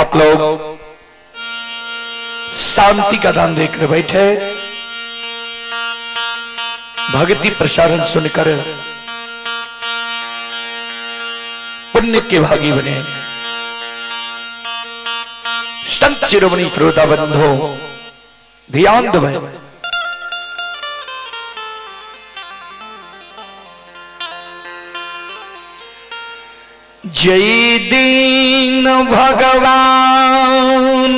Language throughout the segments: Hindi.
आप लोग शांति का दान देकर बैठे, भक्ति प्रसारण सुनकर पुण्य के भागी बने। संत शिरोमणि श्रोता बंधो ध्यान दें। जय दीन भगवान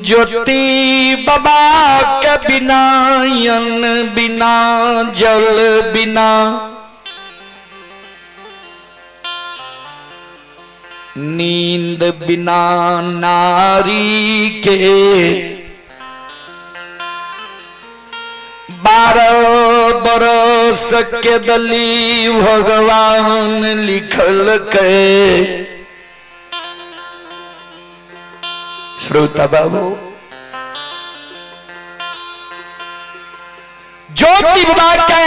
ज्योति बाबा के बिना अन्न बिना जल बिना नींद बिना नारी के 12 बरस के दली भगवान लिखल के। श्रोता बाबू ज्योति बाबा के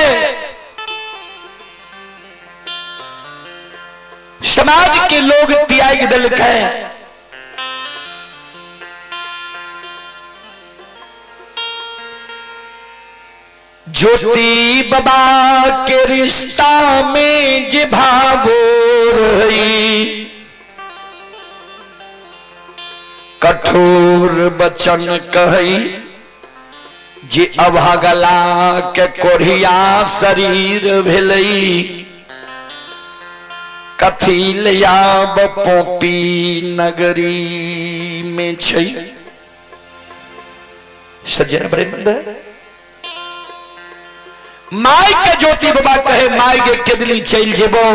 समाज के लोग त्याग दल के ज्योति बाबा के रिश्ता में जे भावो रही कठोर बचन कही जे अभागला के कोढ़िया शरीर भेलई कथी लियाब पोपी नगरी में छै। सज्जन वृंद माई के ज्योति बाबा कहे माई के केदली चल जेबो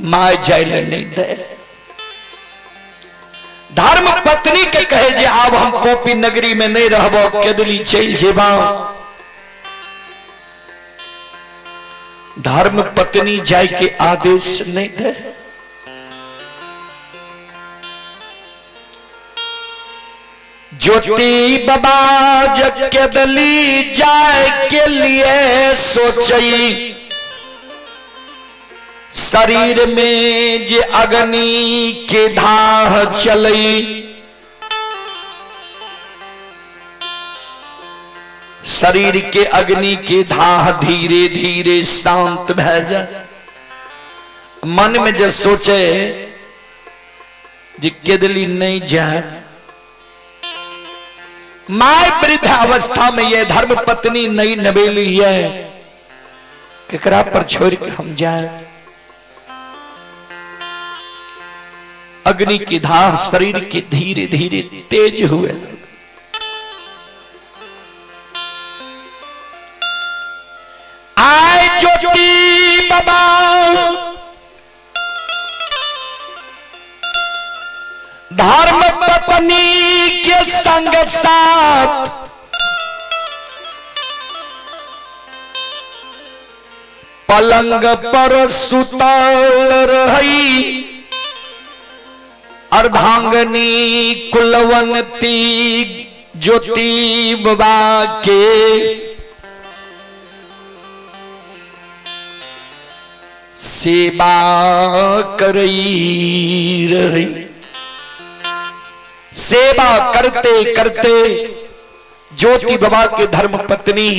माई जाइल नहीं दे। धर्म पत्नी के कहे जे अब हम पोपी नगरी में नहीं रहबो केदली चल जेबा। धर्म पत्नी जाय के आदेश नहीं दे। ज्योति बाबा जग के दली जाय के लिए सोचई शरीर में जे अग्नि के धाह चलई शरीर के अग्नि के धाह धीरे धीरे शांत भै जाए। मन में जो सोचे जे केदली नहीं जाए। माय वृद्धावस्था में ये धर्म पत्नी नई नवेली है केकरा पर छोड़ के हम जाए। अग्नि की धाह शरीर के धीरे धीरे तेज हुए। आए ज्योति बाबा धर्म पत्नी के संग साथ पलंग पर सुतल रही अर्धांगनी कुलवंती ज्योति बाबा के सेवा करई रही। सेवा करते करते ज्योति बाबा के धर्म पत्नी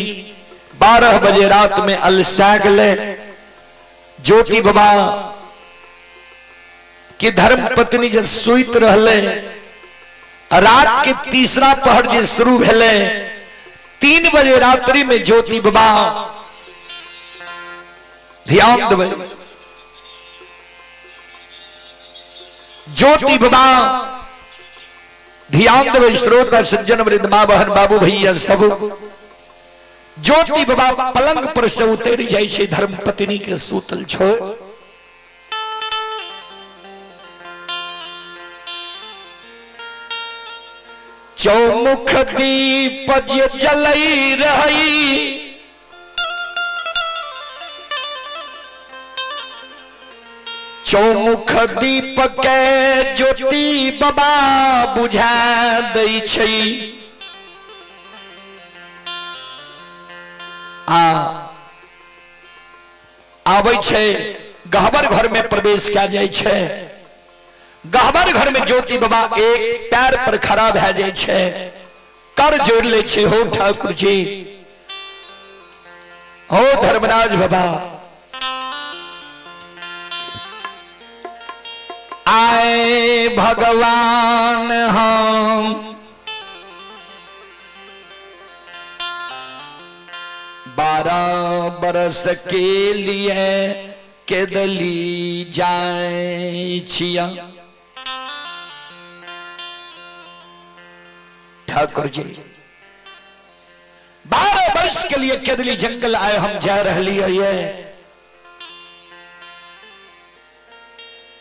12 बजे रात में अलसा गए। ज्योति बाबा कि धर्म पत्नी जब सुइत रहले रात के तीसरा पहर जे शुरू भेले 3 बजे रात्रि में ज्योति बाबा ध्यान देवे। ज्योति बाबा ध्यान देवे। श्रोता सज्जन वृंद मां बहन बाबू भैया सब ज्योति बाबा पलंग पर से उतर जाय छै धर्म पत्नी के सूतल छो। चौमुख दीप जे जलई रही चौमुख दीप के ज्योति बाबा बुझा दै छै। आवे छे गहबर घर में प्रवेश किया जाय छे। गहबर घर में ज्योति बाबा एक पैर पर खड़ा भै जाय छे, कर जोड़ ले छे। हो ठाकुर जी, हो धर्मराज बाबा, आए भगवान हम 12 बरस के लिए केदली जाए छिया। ठाकुर जी 12 वर्ष के लिए केदली जंगल आए हम जा रही है।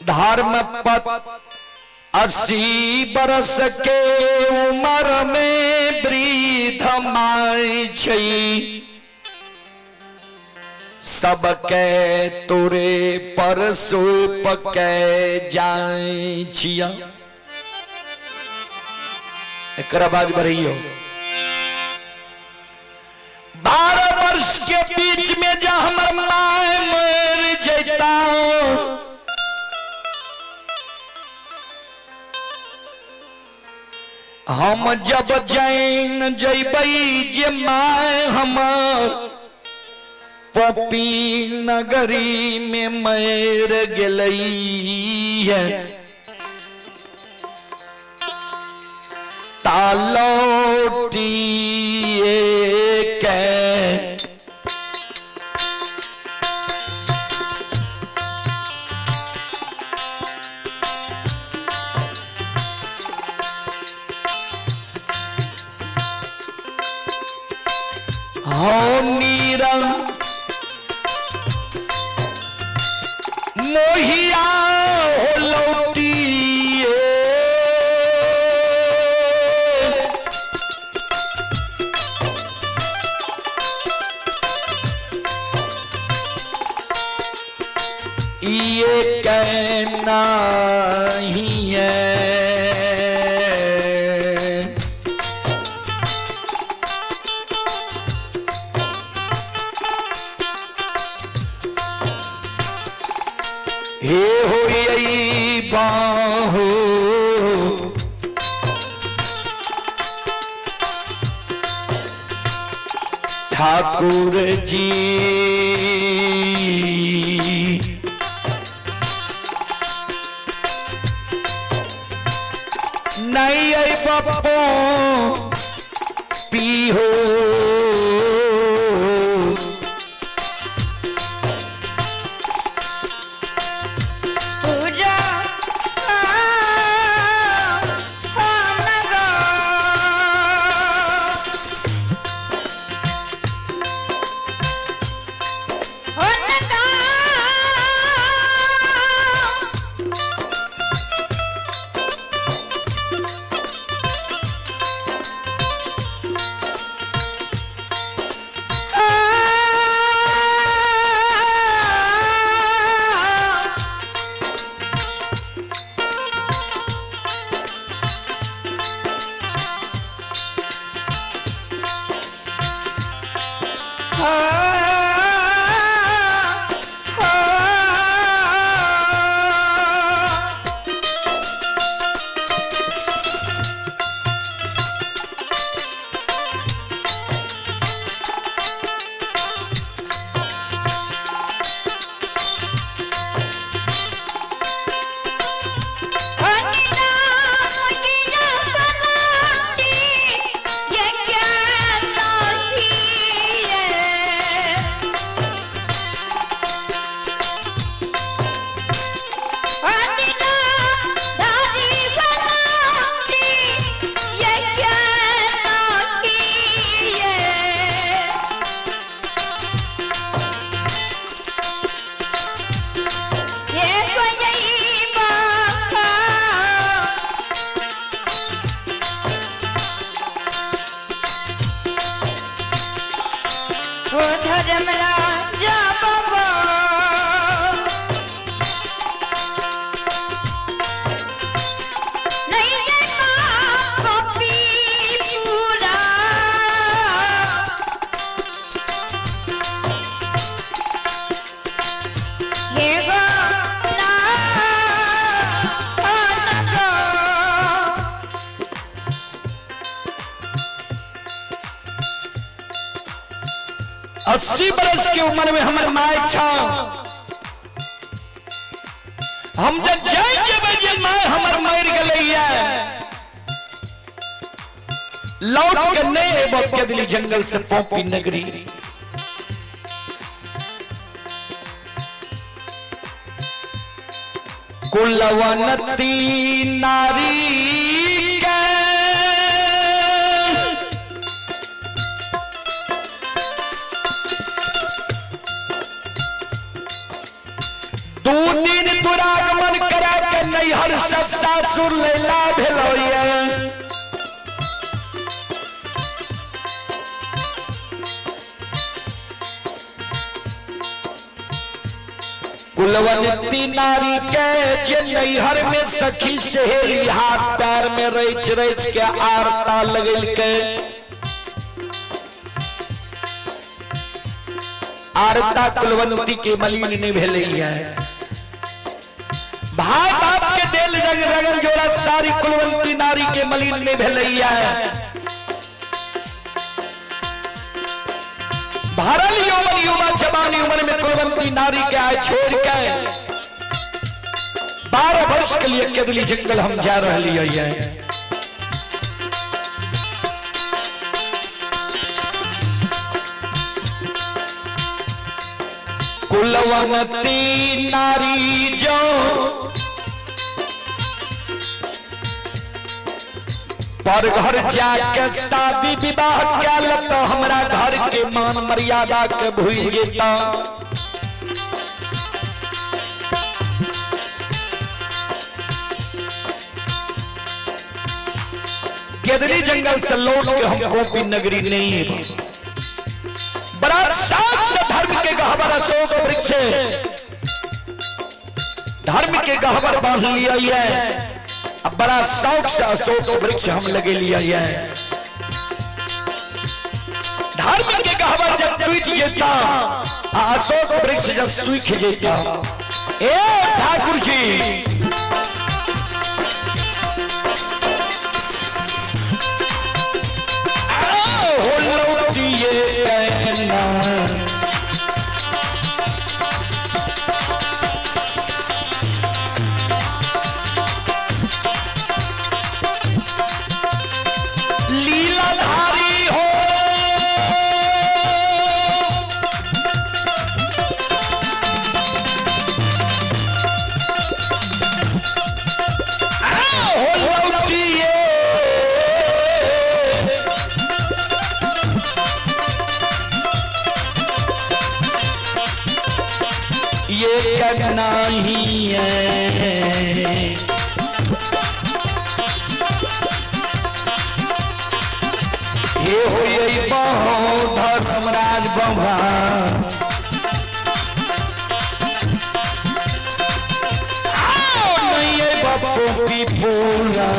धर्म पथ 80 बरस के उम्र में वृद्ध माई छई। सबके तोरे पर सोप के जाए छिया। एक बात बढ़ियो, 12 वर्ष के बीच में जा हमर माय मर जैता, हम जब जैन जैबई जे माय हमर पपी नगरी में मर गेलई है। तालौटी के हो नीरंग मोहिया हो लौटी ये कहना ही है। हे हो यही बाहो ठाकुर जी, नहीं आई बप्पो पी हो 80 बरस की उम्र में हमारे माए छा हम जब जाएंगे माए हमार मर गलैया लौट के नहीं बहुत के दिली जंगल से पोपी नगरी कुलवनती नारी के दो दिन पुरागमन करा के नैहर सब सासुर लैला भेलोया कुलवंती नारी के जे नैहर में सखी सहेली हाथ पैर में रच रच के आरता लगल के आरता कुलवंती के मलिन ने भेलैया भाई बाप के दिल रंग रंग जोड़ा सारी कुलवंती नारी के मलिन ने भेलैया भरल यौवन युवा जवानी उम्र में कुलवंती नारी के आए छोड़ के 12 वर्ष के लिए केवली जंगल हम जा रही है कुलवंती नारी जो पर घर जाके शादी विवाह कल तो हमरा घर के मान मर्यादा के भूल जेता केदली जंगल से लौट के हम गोपी नगरी नहीं बड़ा साथ से धर्म के गहवर अशोक वृक्ष धर्म के गहवर बांध लिया है अब बड़ा शौक से अशोक वृक्ष हम लगे लिया है धर्म के गहवर जब टूट जेता अशोक वृक्ष जब सूख जेता ए ठाकुर जी हो लौटिए कहना लीलाधारी हो लौटिए ये करना ही है ये हो यही बहुत धर्मराज बंभा नहीं है बापू की पूरा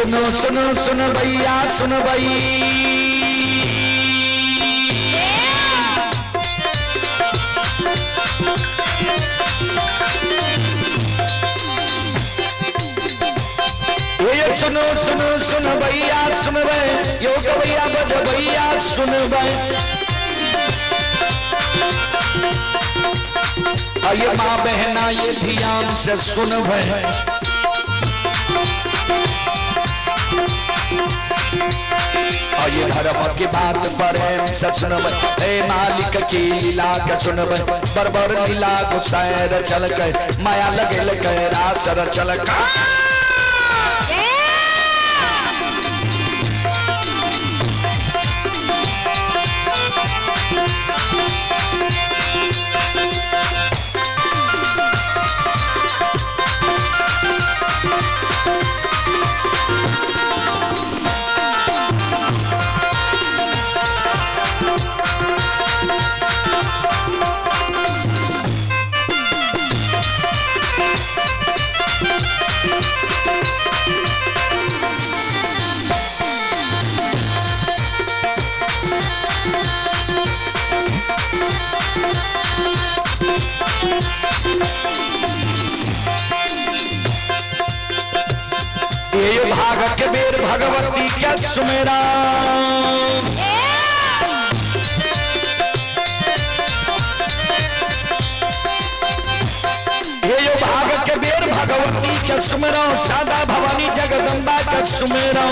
सुनो सुनो सुन भैया सुन भई, ये सुनो सुनो सुन भैया सुन भाई, यो भैया बज भैया सुन भाई। ये माँ बहना ये ध्यान से सुन भाई, ये धर्म की बात पर सुन भाई, मालिक की लीला के सुन भाई, बरबर लीला गुस्सैर चल गए, माया लगे लगे रासर चल गए। ये भाग के बेर भगवती क्या सुमेरा, ये यो भाग के बेर भगवती क्या सुमेरा, सादा भवानी जगदम्बा क्या सुमेरा।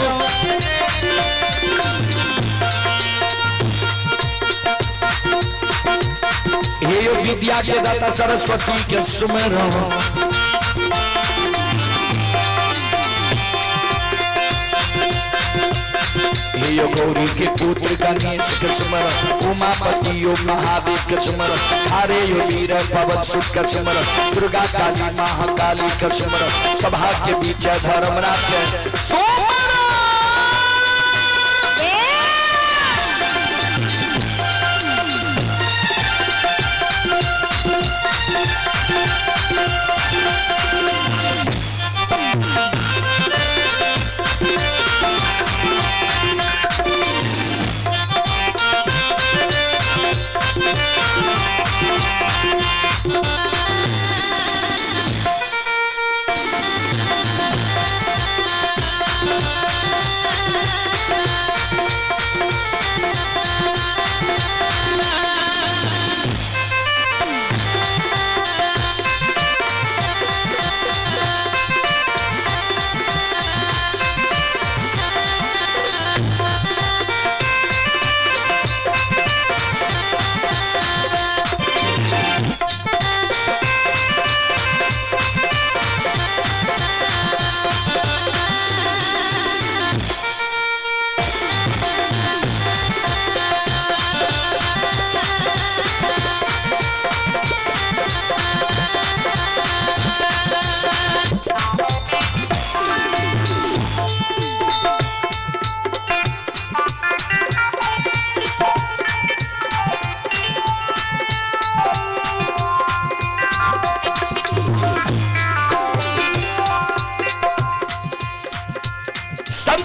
ये यो विद्या के दाता सरस्वती के सुमेरा, यो गौरी के पुत्र गणेश के सुमर, उमापति यो महादेव के सुमर, हारे यो वीर पवन सुत के सुमर, दुर्गा काली महाकाली के सुमर, सभा के बीच धर्मराज के सुमर।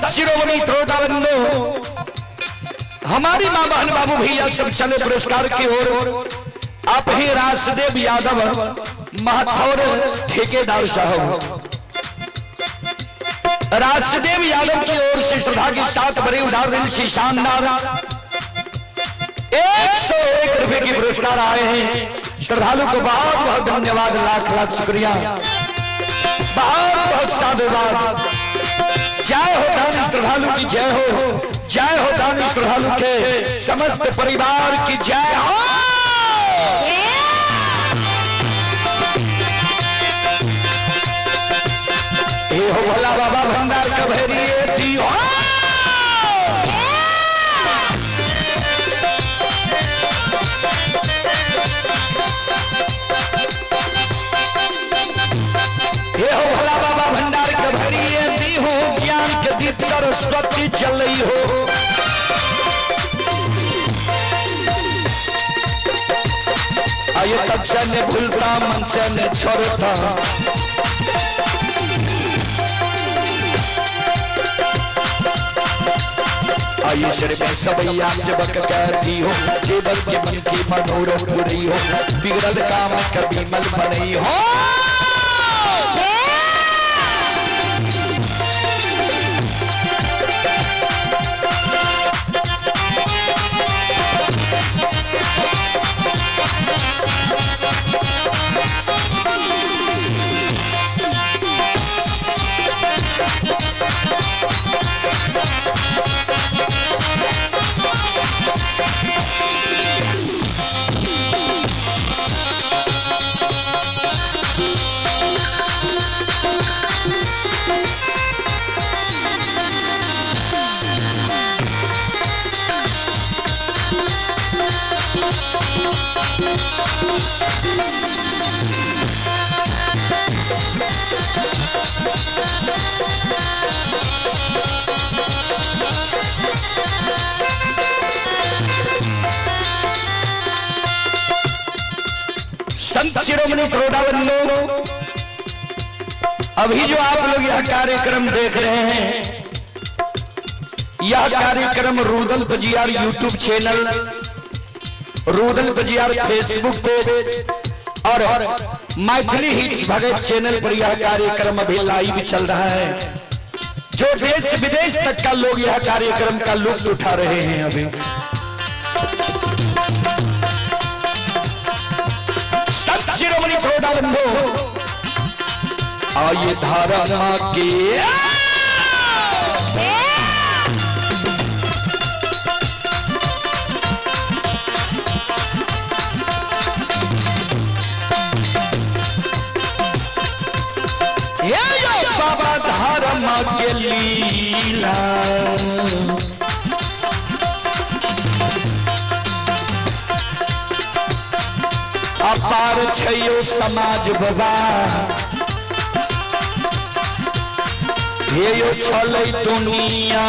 शिरोमणि श्रोताबंधु, हमारी मां बहन बाबू भैया सब चले पुरस्कार की ओर। आप ही राजदेव यादव महथौर ठेकेदार साहब, राजदेव यादव की ओर से श्रद्धा के साथ बड़े उदाहरण से शानदार 101 रुपए की पुरस्कार आए हैं। श्रद्धालु को बहुत बहुत धन्यवाद, लाख लाख शुक्रिया, बहुत बहुत साधुवाद। जय हो दानी श्रद्धालु की जय हो, जय हो दानी श्रद्धालु के समस्त परिवार की जय हो। ये हो भोला बाबा भंडार का भैरी दी हो। ये हो भोला बाबा भंडार का भैरी दी हो, ज्ञान के दीप सरस्वती चलई हो। आये तब से ने भूलता मन से ने छोड़ता, आइए सिर में सबैया से बक कहती हो, जीवन के मन की मनोरथ पूरी हो, बिगड़ल काम कभी मल बनी हो। संत शिरोमणि प्रोडाबंदो, अभी जो आप लोग यह कार्यक्रम देख रहे हैं, यह कार्यक्रम Rudal Bajiyar YouTube channel, Rudal Bajiyar Facebook page और मैथिली हिट्स भगत चैनल पर यह कार्यक्रम अभी लाइव चल रहा है। जो देश विदेश तक का लोग यह कार्यक्रम का लुत्फ उठा रहे हैं। अभी संत शिरोमणि प्रोडाबंदो, आइए धारा मां के बाबा धारा मां के लीला, अपार छयो समाज बाबा, हे यो छलै दुनिया।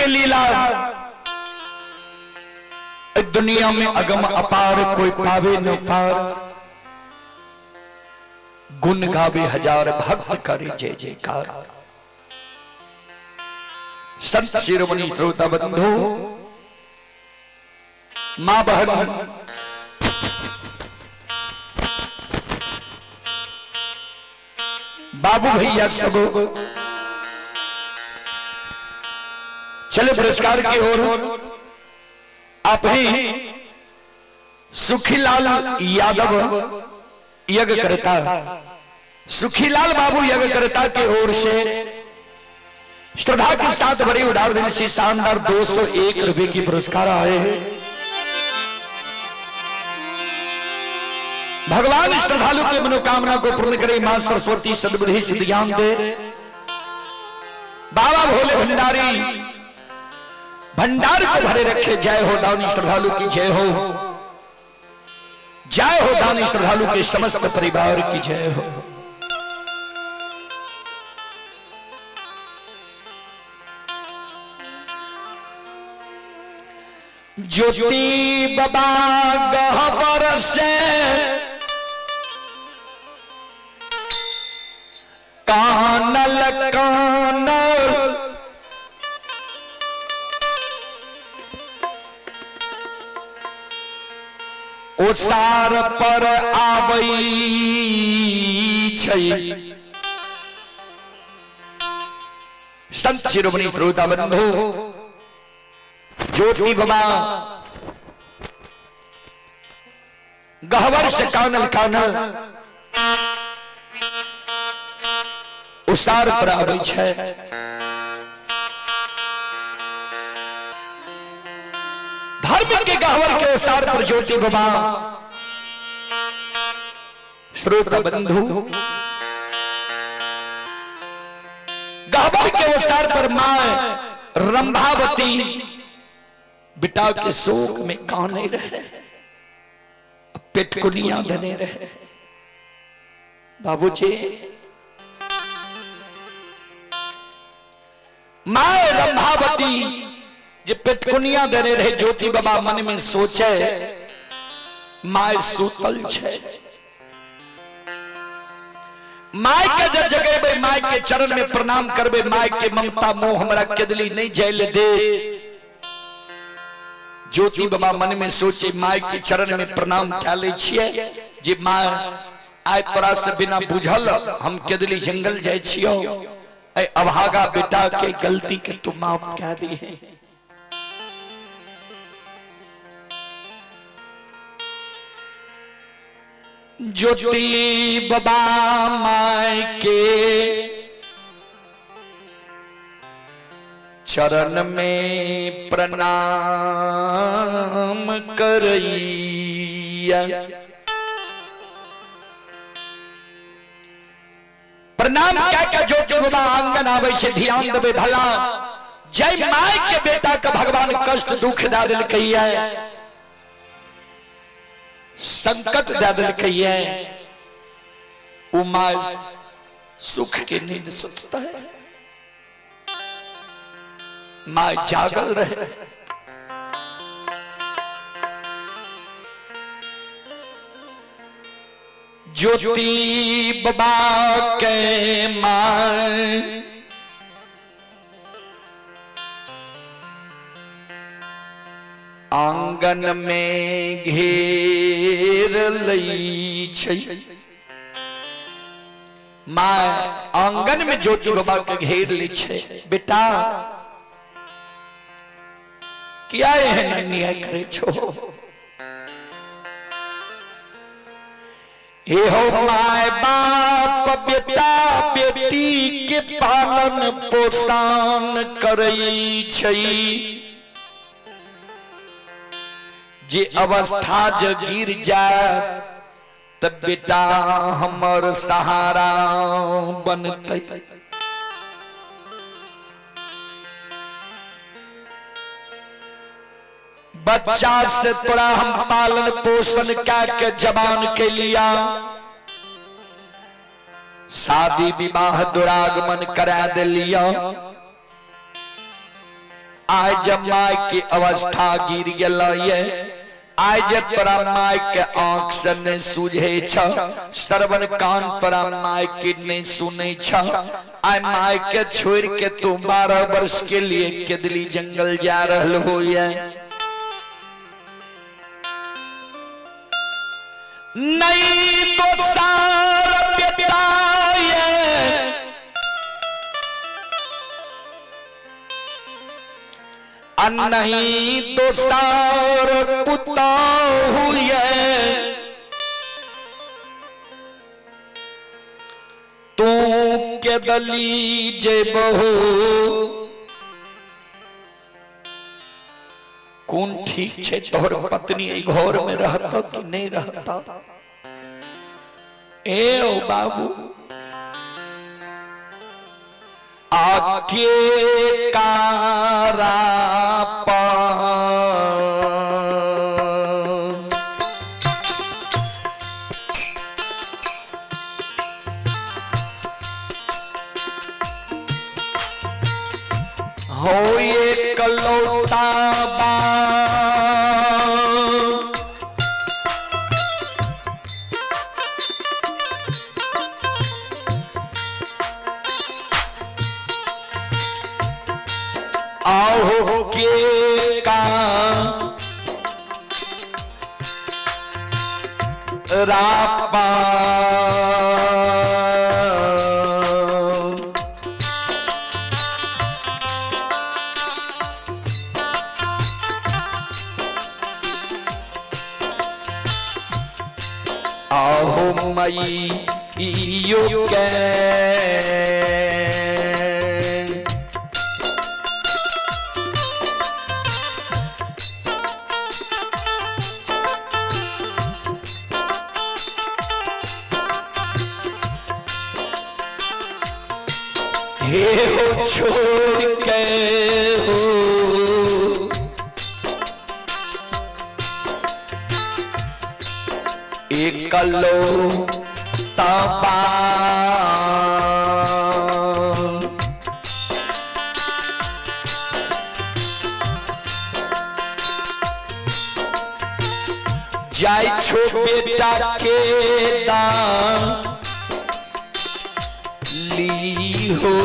लीला दुनिया में अगम अपार, कोई पावे न पार, गुण गावे हजार, भक्त करे जय जयकार। संत शिरोमणि श्रोता बंधु, मां बहन, बाबू भैया सबो चले पुरस्कार की ओर। आप ही सुखीलाल यादव यज्ञ करता, सुखीलाल बाबू यज्ञ करता की ओर से श्रद्धा के साथ बड़ी उदार दिन से शानदार 201 रुपए की पुरस्कार आए हैं। भगवान श्रद्धालु की मनोकामना को पूर्ण करे, मां सरस्वती सद्बुद्धि सिद्ध ज्ञान दे, बाबा भोले भंडारी भंडार को भरे रखे। जय हो दानी श्रद्धालु की जय हो, जय हो दानी श्रद्धालु के समस्त परिवार की जय हो। ज्योति बाबा गहबर से कानल कानल ओसार पर आबै छै। संत शिरोमणि श्रोता बंधु ज्योति बाबा गहवर से कानल कानल ओसार पर आबै छै। धर्म के गहवर के ओसार पर ज्योति बाबा श्रोता बंधु गहवर के ओसार पर मां रंभावती बिटा के शोक में काने रहे, पेटकुनिया धने रहे। बाबूजी मां रंभावती जे पेटकुनिया देने रहे, ज्योति बाबा मन में सोचे माय सुतल छे, माय के जब जगेबे माय के चरण में प्रणाम करबे, माय के ममता मोह हमरा केदली नहीं जैल दे। ज्योति बाबा मन में सोचे माय के चरण में प्रणाम क्या ले छिए, जे माय आय तोरा से बिना बुझल हम केदली जंगल जाय छियो, ए अभागा बेटा के गलती के तू माफ कह दी है। ज्योति बाबा माय के चरण में प्रणाम करैया। प्रणाम क्या क्या ज्योति बाबा आंगन आवे से ध्यान देवे भला, जय माय के बेटा का भगवान कष्ट दुख दे दिल कहिए, संकट दे दिल कहिए, उमा सुख के नींद सुतता है, माय जागल रहे। ज्योति बाबा के माय आंगन में घेर लई छै। माय आंगन में ज्योति बाबा के घेर ली छै। बेटा क्या है अन्याय करे छो, हे हो माय बाप बेटा बेटी के पालन पोषण करई छै। जे अवस्था ज गिर जाए तब बेटा हमर सहारा बनते। बच्चा से तोरा हम पालन पोषण के जवान के लिया, शादी विवाह दुरागमन करा दे लिया। आज माय की अवस्था गिर गई, आज तोरा माय के आंख से नहीं सूझे छ, श्रवण कान तोरा माय के नहीं सुने छ। आय माय के छोड़ के तू 12 वर्ष के लिए केदली जंगल जा रहल हो। नहीं तो सार बेटा नहीं तो सार पुता हुए, तू के दली जे बहो कौन ठीक छे। तोहर पत्नी घर में रहता कि नहीं रहता। ए ओ बाबू आके कारा हो ये कलौता आओ के रापा आहो मई यो के हे हो छोड़ के हो एकलो तबा जाय छो बेटा के दाम ली हो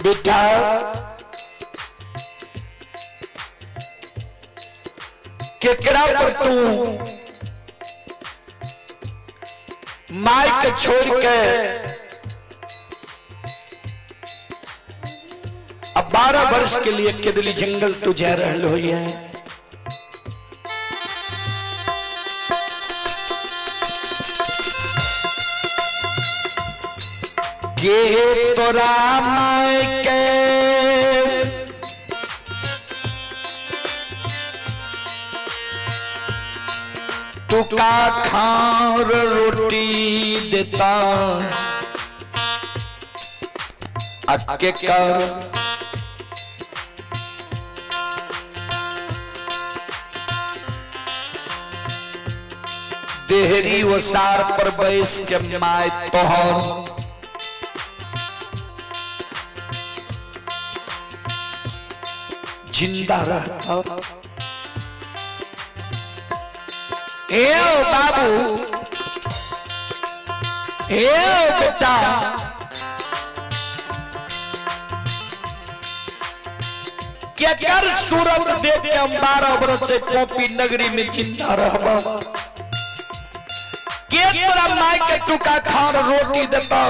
बेटा केकरा पर तू माई के छोड़ के अब 12 वर्ष के लिए केदली जंगल तू जा रहल हो है। ये तोरा माई के तू का खार रोटी देता अके कर देहरी वो सार पर बैस के माय तोहर जिंदा रहता। ए बाबू ए बेटा केकर सूरत देख के हम 12 बरस से पोपी नगरी में जिंदा रहबा के तोरा माई के टुका खान रोटी देता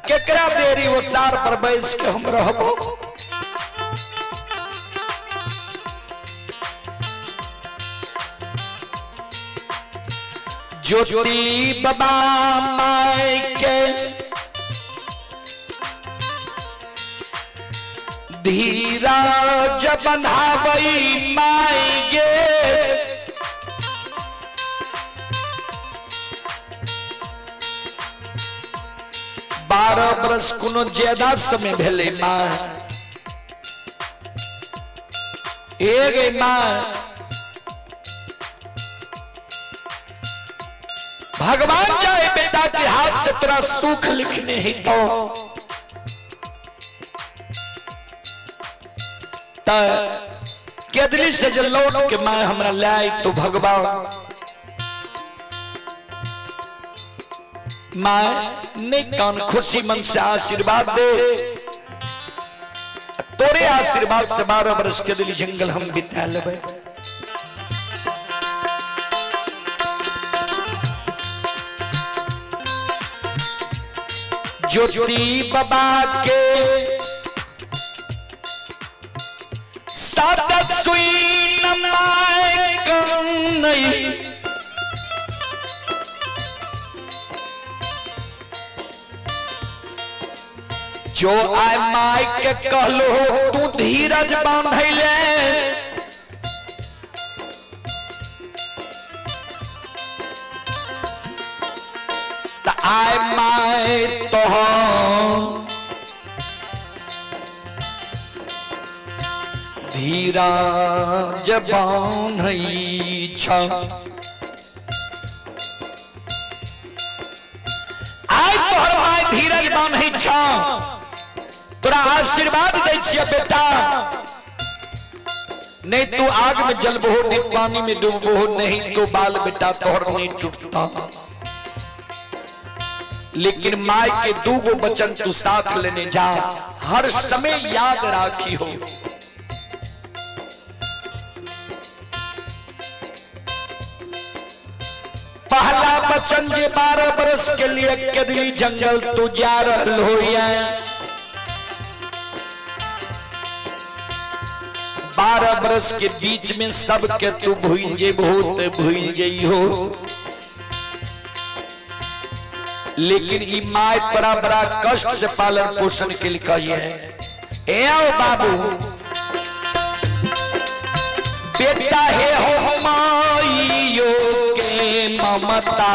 केकरा देरी वो तार पर बैस के हम रहबो ज्योति बाबा माई के धीरज बंधावई माई गे 12 बरस कोनो ज्यादा समय भेले माँ एक माँ भगवान जाए बेटा के हाथ से तेरा सुख लिखने ही तो केदली से जब लौट के माँ हमरा लाई तो भगवान माँ ने कान खुशी मन से आशीर्वाद दे तोरे आशीर्वाद से 12 बरस के दिली जंगल हम बिता लेबे ज्योति बाबा के सादा सुई नमाय कन्हई जो आय माई के कहलो तू धीरज बांधले त आय माई तो धीरज बांधई छ आय तोहर माई धीरज बांधई छ तोरा आशीर्वाद दे छिया बेटा नहीं तू आग में जलबो नहीं पानी में डूबो नहीं तो बाल बेटा तोहर नहीं टूटता लेकिन माई के 2 वचन तू साथ लेने जा हर समय याद राखी हो पहला वचन जे 12 बरस के लिए केदली जंगल तू जा रहल होइया 12 बरस के बीच में सब के तू भूल जे बहुत भूल जई हो लेकिन ई माय बड़ा कष्ट से पालन पोषण के लिए कही है ए आओ बाबू बेटा है हो माइयो के ममता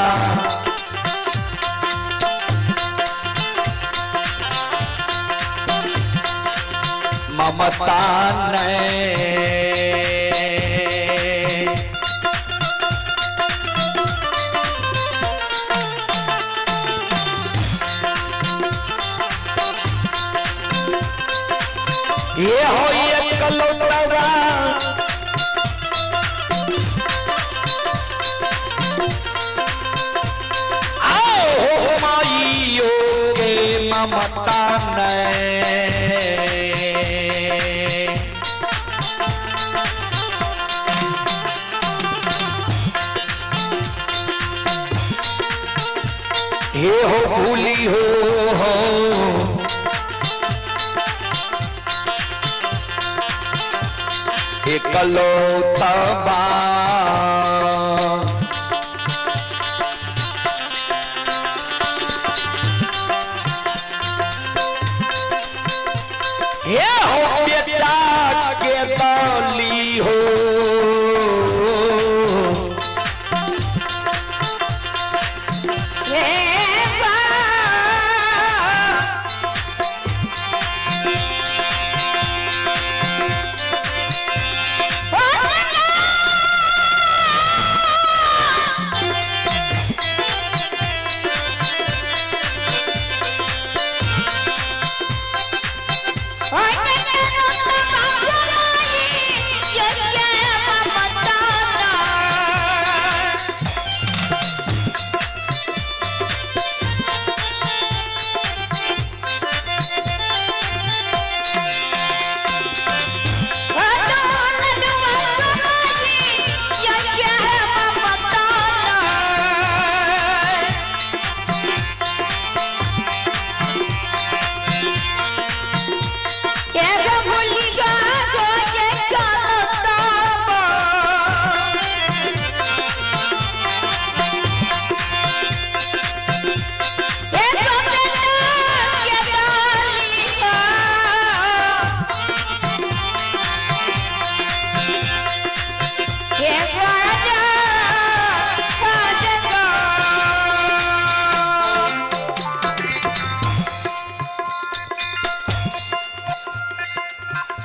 ममता ये हो ये कलौतरा आओ हो माइयो के ममता ये हो भूली हो एकलौता बा ये हो बेटा के दली हो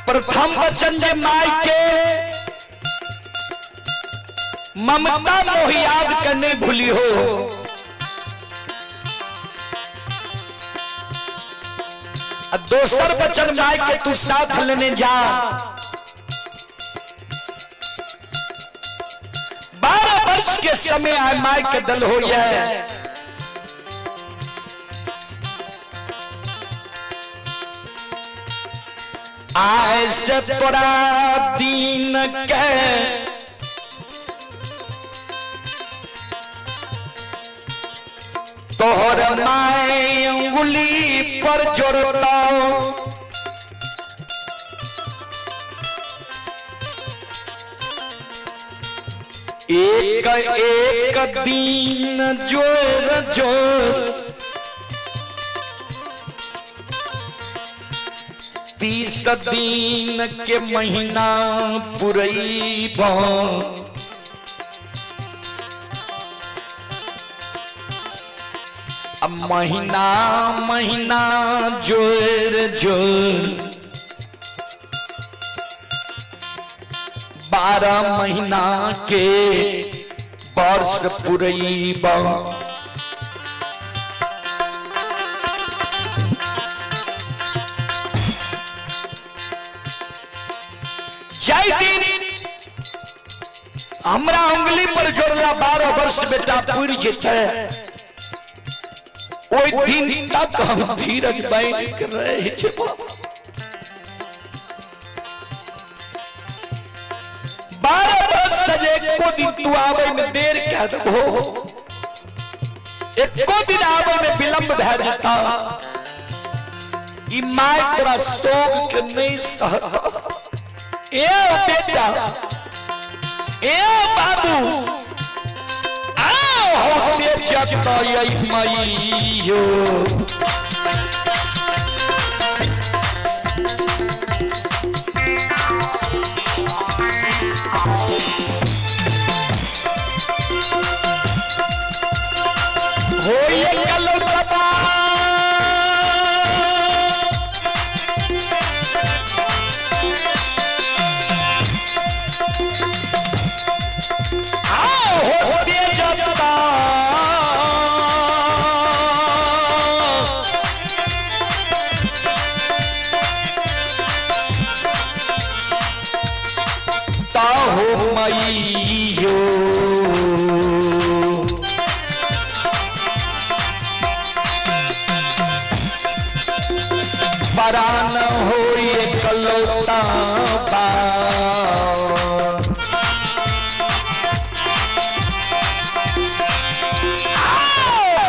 प्रथम वचन जे माई के ममता मोह याद करने भूली हो, दोसर वचन माई के तू साथ लेने जा। 12 वर्ष के समय आए माई के दल हो जाए, आए से तोरा दीन के तोहर माए अंगुली पर जोड़ता, एक एक दिन जोर जोर 30 दिन के महीना पुरैब, अब महीना महीना जोर जोर 12 महीना के वर्ष पुरैब। जय दिन हमरा उंगली पर जोड़ला 12 वर्ष बेटा पूरी जेते, ओई दिन तक हम धीरज बैठ कर रहे छे। 12 वर्ष से एको दिन तू आवे में देर क्या हो, एको दिन आवे में विलंब भै जाता, ई माय तोरा सोग के नहीं सहता। ए बेटा, ए बाबू, आओ होते जगता यही मैयो, हो ये कलौता होते जगता ताहो मैयो, परान हो ये कलौता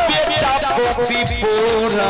बेटा पोपी पूरा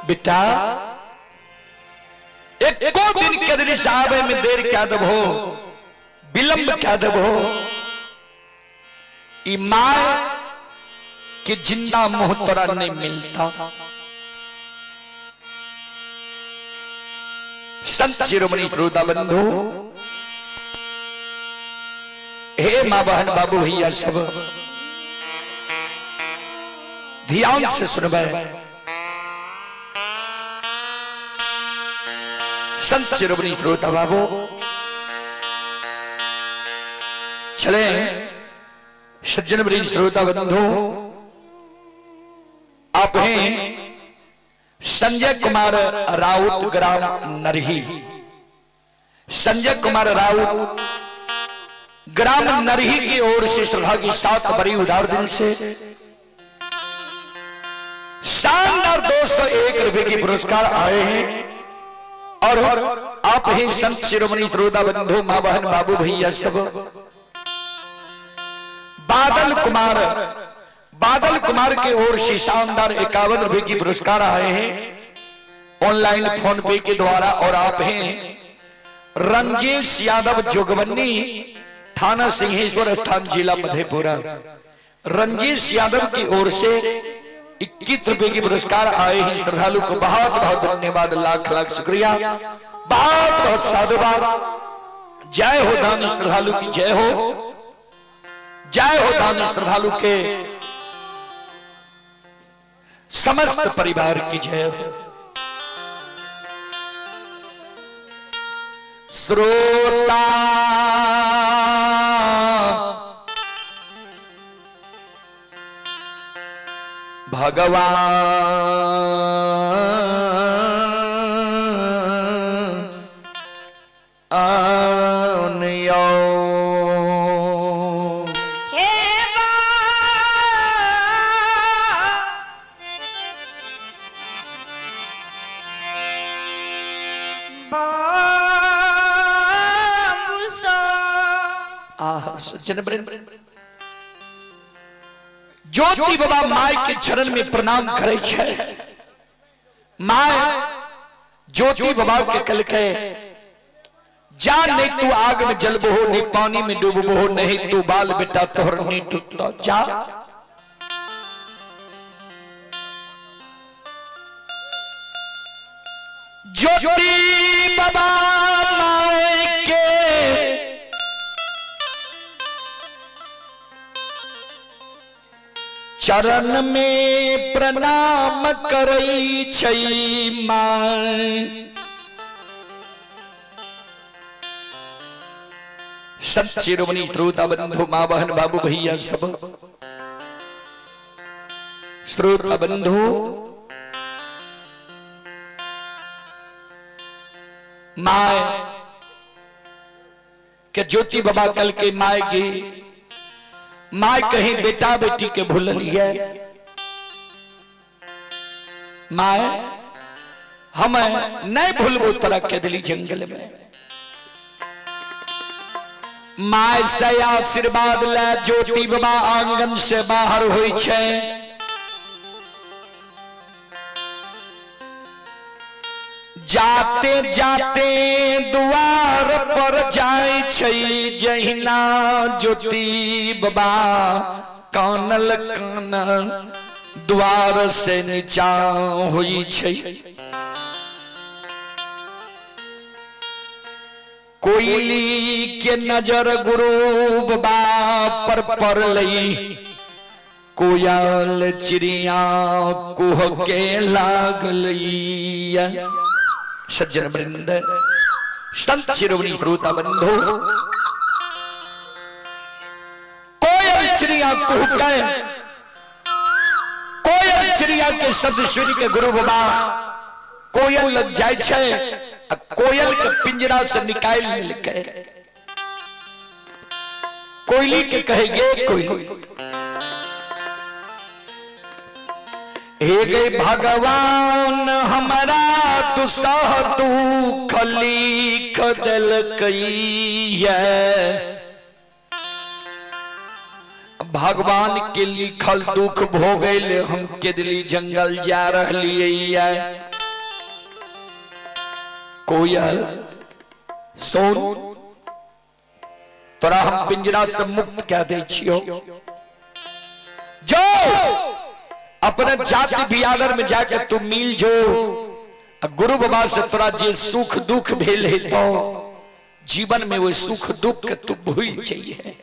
बेटा एको दिन के दिन साहब में देर क्या दब हो, विलंब क्या दब हो, मां के जिंदा मोहतरा नहीं मिलता। संत शिरोमणि श्रोता बंधु, हे मां बहन बाबू भैया सब ध्यान से सुनबे। संत शिरोमणि श्रोता बाबू चले, सज्जन वृंद श्रोता बंधु, आप हैं संजय कुमार राउत ग्राम नरही। संजय कुमार राउत ग्राम नरही की ओर से श्रद्धा की 7 बड़ी उदार दिन से शानदार 201 रुपए की पुरस्कार आए हैं। और आप हैं संत शिरोमणि श्रोता बंधु, मां बहन बाबू भैया सब बादल कुमार के ओर से शानदार 51 रुपए की पुरस्कार आए हैं ऑनलाइन फोन पे के द्वारा। और आप हैं रंजेश यादव जोगबन्नी, थाना सिंहेश्वर स्थान, जिला मधेपुरा। रंजेश यादव की ओर से 21 रुपए की पुरस्कार आए हैं। श्रद्धालु को बहुत बहुत धन्यवाद, लाख लाख शुक्रिया, बहुत बहुत साधुवाद। जय हो दान श्रद्धालु की, जय हो, जय हो दान श्रद्धालु के समस्त परिवार की जय हो। श्रोता भगवान ज्योति बाबा माय के चरण में प्रणाम करे छे। माय ज्योति बाबा के कल के जा, नहीं तू आग में जलबो हो, नहीं पानी में डूबो हो, नहीं तू बाल बेटा तोहर नहीं टूटता जा। ज्योति बाबा माय के चरण में प्रणाम करई छई मां। संत शिरोमणि श्रोता बंधु, मां बहन बाबू भैया सब श्रोता बंधु, मां के ज्योति बाबा कल के माय गी, माय कहीं बेटा बेटी के भूल लिया। माय हम नहीं भूलबो तोरा के दिली जंगल में। माय से आशीर्वाद ले ज्योति बाबा आंगन से बाहर हुई छे। जाते जाते द्वार पर जाय छई, जहिना ज्योति बाबा कानल कानल द्वार से नीचा हुई छई। कोयली के नजर गुरु बाबा पर पड़ लई, कोयल चिड़िया कुह के लागलई। सज्जन वृंद, संत शिरोमणि श्रोता बंधु, कोयल चिड़िया कुहके, कोयल चिड़िया के शब्द सुन के गुरु बाबा कोयल लग जाय छे। कोयल के पिंजरा से निकाल लेके कोयली के कहेगे, कोयली हे गए भगवान हमारा दुसह दुख लिख दिल कई है। भगवान के लिखल दुख भोगल हम के दिली जंगल जा रही है। कोयल सोन तोरा हम पिंजरा से मुक्त कह दे छियो, जो अपने जाति बियादर में जाके तू मिल जो गुरु बाबा से तोरा जे सुख दुख भेल है तो जीवन में वो सुख दुख के तू भूल चाहिए।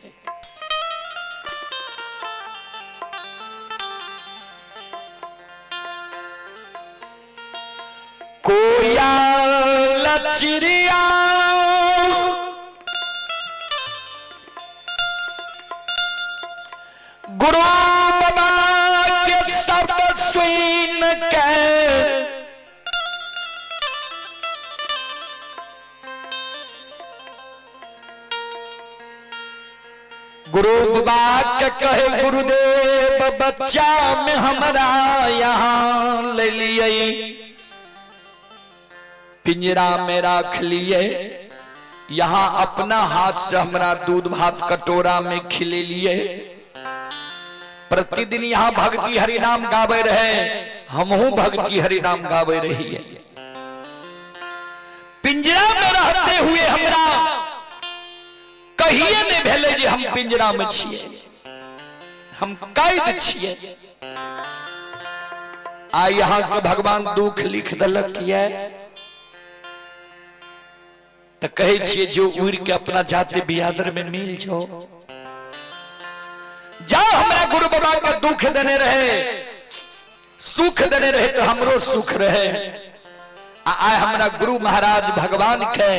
कोयल चिड़िया गुरु बाबा के शब्द सुन के गुरु बाबा के कहे गुरुदेव बच्चा में हमारा यहाँ ले लिए पिंजरा में रख लिए, यहाँ अपना हाथ से हमारा दूध भात कटोरा में खिले लिए। प्रतिदिन यहाँ भक्ति हरि नाम गावे रहे, हमहू भक्ति हरि नाम गावे रही है। पिंजरा में रहते हुए हमरा कहिए नहीं भेले जे हम पिंजरा में छिए, हम कैद छिए। आ यहाँ के भगवान दुख लिख दलक है तो कहे छिए जो उड़ के अपना जाते बियादर में मिल जाओ। जाओ हमरा गुरु बाबा का दुख देने रहे सुख देने रहे तो हमरो सुख रहे। आए हमरा गुरु महाराज भगवान के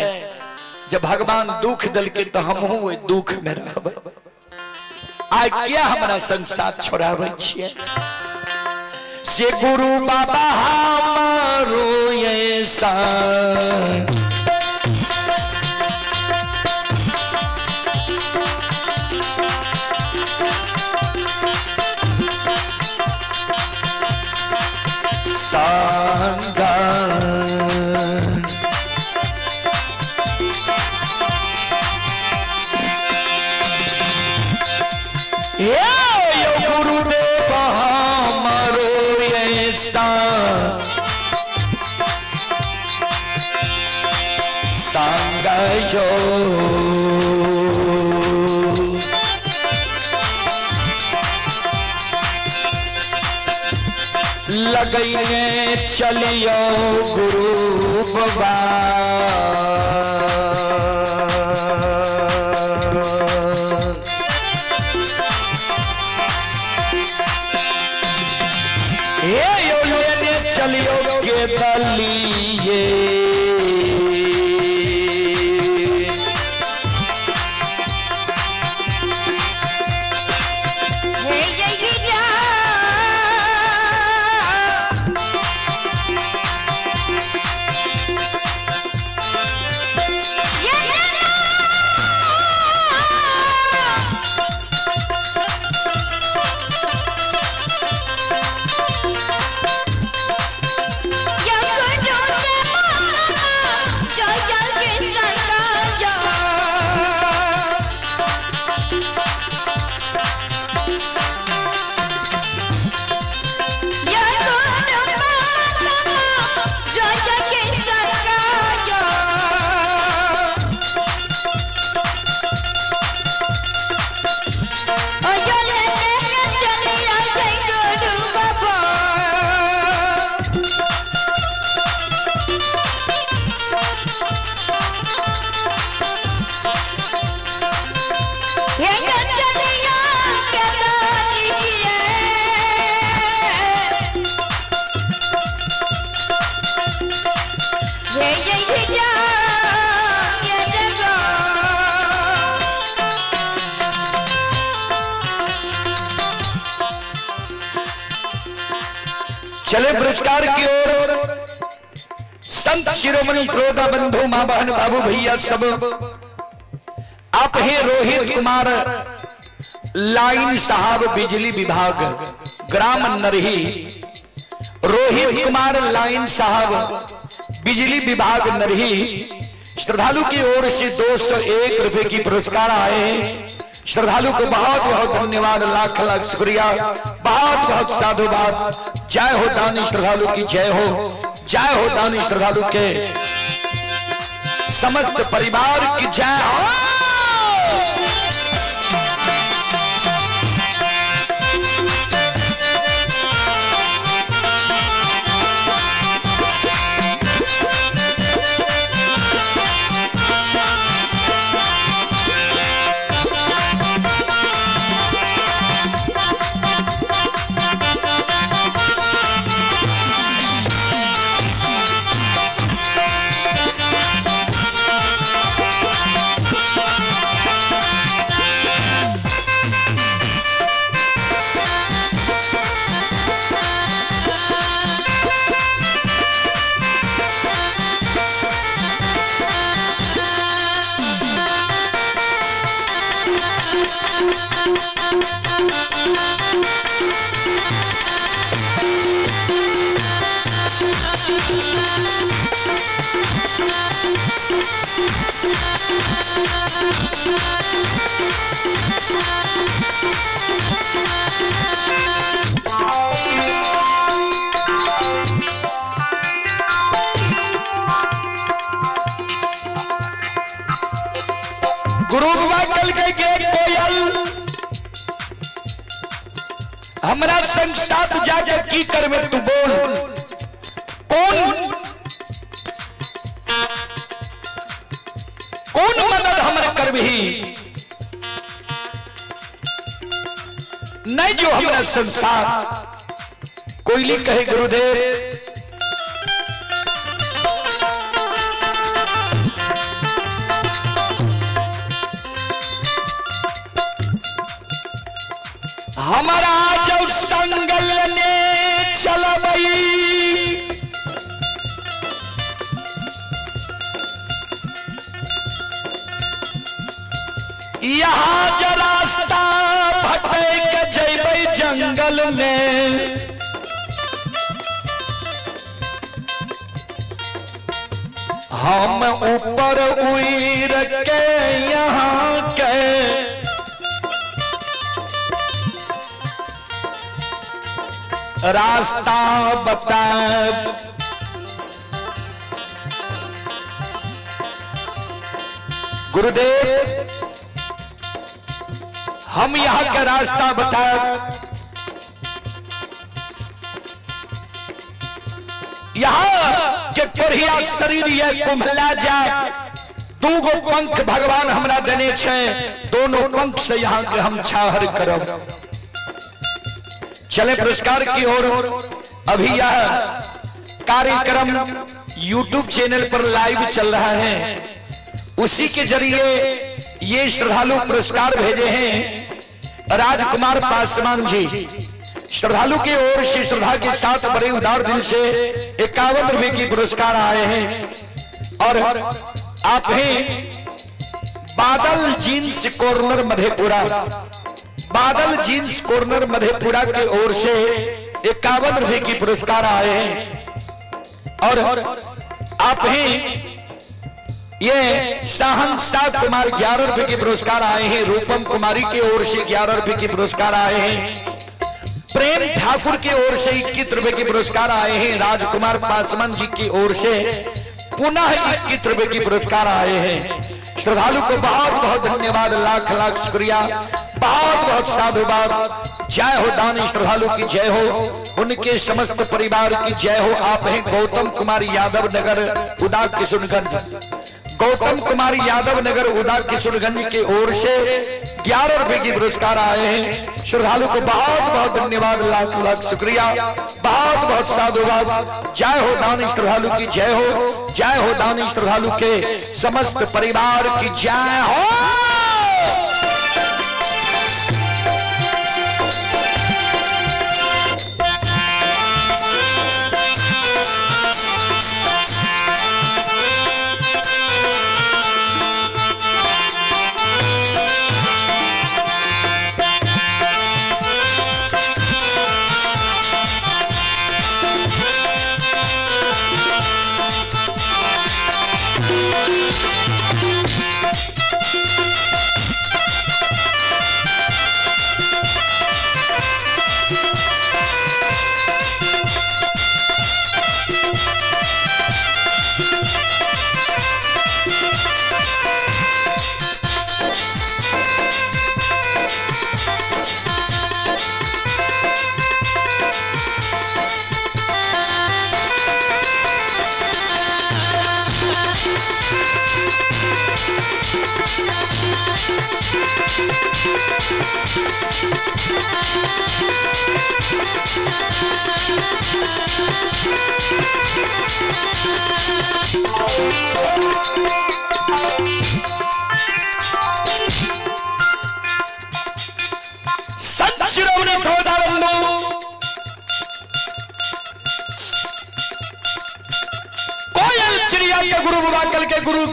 जब भगवान दुख दल के तो हम दुख में रहब। आय क्या हमारा संसार छोड़ावे छिए से गुरु बाबा हमारो ऐसा गुरुदेव हमारो ऐसा संग जो लगइए चलियो गुरु बाबा चलियो के दलिए चले पुरस्कार की ओर। संत शिरोमणि श्रोता बंधु मां बहन बाबू भैया सब आप हैं रोहित कुमार लाइन साहब बिजली विभाग ग्राम नरही। रोहित कुमार लाइन साहब बिजली विभाग नरही श्रद्धालु की ओर से 201 रुपए की पुरस्कार आए हैं। श्रद्धालु को बहुत बहुत धन्यवाद, लाख लाख शुक्रिया, बहुत बहुत साधुवाद। जय हो दानी श्रद्धालु की, जय हो दानी श्रद्धालु के। समस्त परिवार की जय हो। गुरु बाबा कल के कोयल हमरा संग साथ जाके की करवे तू बोल। कौन मदद हमर करबही नहीं जो हमरा संसार। कोयली कहे गुरुदेव हमारा जो संगल ने चलबई यहाँ जो रास्ता भटक जैबई जंगल में। हम ऊपर उड़ के यहाँ के रास्ता बता। गुरुदेव हम यहाँ का रास्ता बता। यहाँ के कोरिया शरीर ये कुम्हला जाए। दू गो पंख भगवान हमरा देने छे, दोनों पंख से यहाँ के हम छाहर करब। चले पुरस्कार की ओर। अभी यह कार्यक्रम YouTube चैनल पर लाइव चल रहा है, उसी के जरिए ये श्रद्धालु पुरस्कार भेजे हैं। राजकुमार पासवान जी श्रद्धालु की ओर से श्रद्धा के साथ बड़े उदार दिल से 51 रुपए की पुरस्कार आए हैं। और आप हैं बादल जींस कॉर्नर मधेपुरा, बादल जींस कॉर्नर मधेपुरा की ओर से 51 रुपए की पुरस्कार आए हैं। और आप हैं ये शाहनशाह कुमार 11 रुपए की पुरस्कार आए हैं। रूपम कुमारी की ओर से 11 रुपए की पुरस्कार आए हैं। प्रेम ठाकुर की ओर से 21 रुपए की पुरस्कार आए हैं। राजकुमार पासवान जी की ओर से पुनः 21 रुपए की पुरस्कार आए हैं। श्रद्धालु को बहुत बहुत धन्यवाद, लाख लाख शुक्रिया, बहुत बहुत साधुवाद। जय हो दानी श्रद्धालु की जय हो, उनके समस्त परिवार की जय हो। आप हैं गौतम कुमार यादव नगर उदा किशुनगंज, गौतम कुमार यादव नगर उदा किशुनगंज की ओर से 11 रुपए की पुरस्कार आए हैं। श्रद्धालु को बहुत बहुत धन्यवाद, लाख लाख शुक्रिया, बहुत बहुत साधुवाद। जय हो दानी श्रद्धालु की जय हो, जय हो दानी श्रद्धालु के समस्त परिवार की जय हो।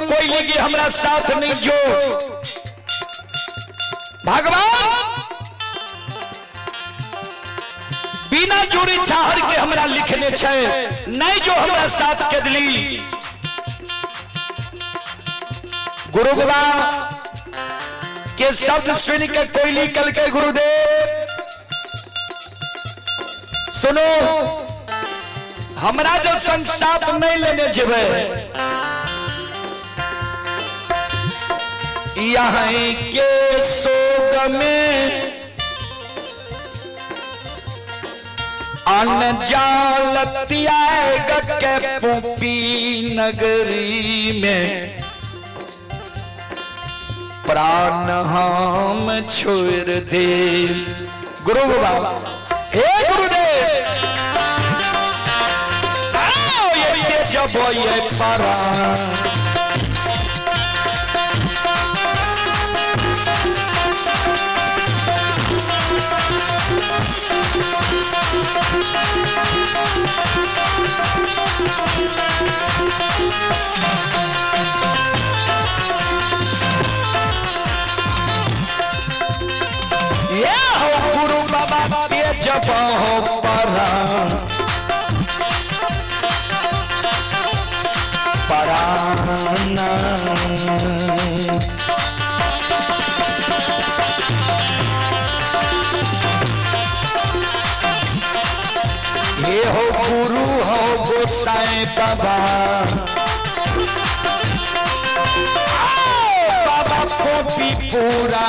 कोई लगी हमारा साथ नहीं जो भगवान बिना जोड़ी चाहर के हमरा लिखने छे नहीं जो हमरा साथ के दिली। गुरु बाबा के शब्द सुन के कोयली कल के गुरुदेव सुनो हमरा जो संसाथ नहीं लेने जेबे यहाँ के सोग में अनजाल त्याग के पुपी नगरी में प्राण हम छोड़ दे। गुरु बाबा हे गुरुदेव ये जब ये प्राण ये हो गुरु बाबा ये जब हो प्राण ये हो गुरु हो गोसाई बाबा बाबा पोपी पूरा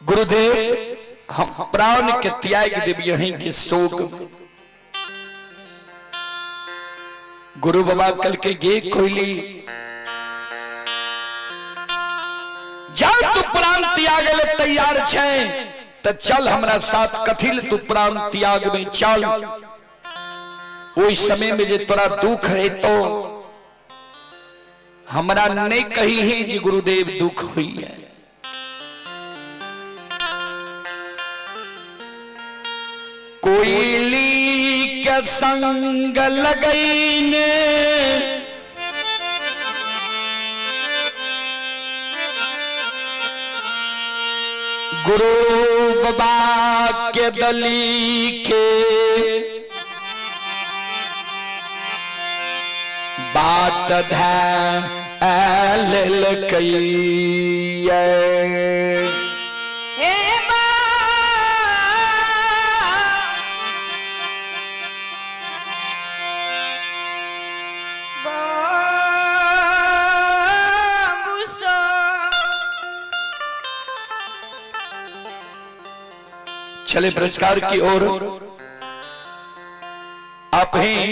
गुरुदेव हम प्राण के त्याग देव यहीं के शोक। गुरु बाबा कल के गे कोयली जब तू प्राण त्याग ले तैयार छे तो चल हमरा साथ कथिल तू प्राण त्याग में चल। उस समय में जे तोरा दुख है तो हमरा नहीं कही है जी गुरुदेव दुख हुई है। कोयली के संग लगैने गुरु बाबा के दली के बात धैल कई चले पुरस्कार की ओर आप हैं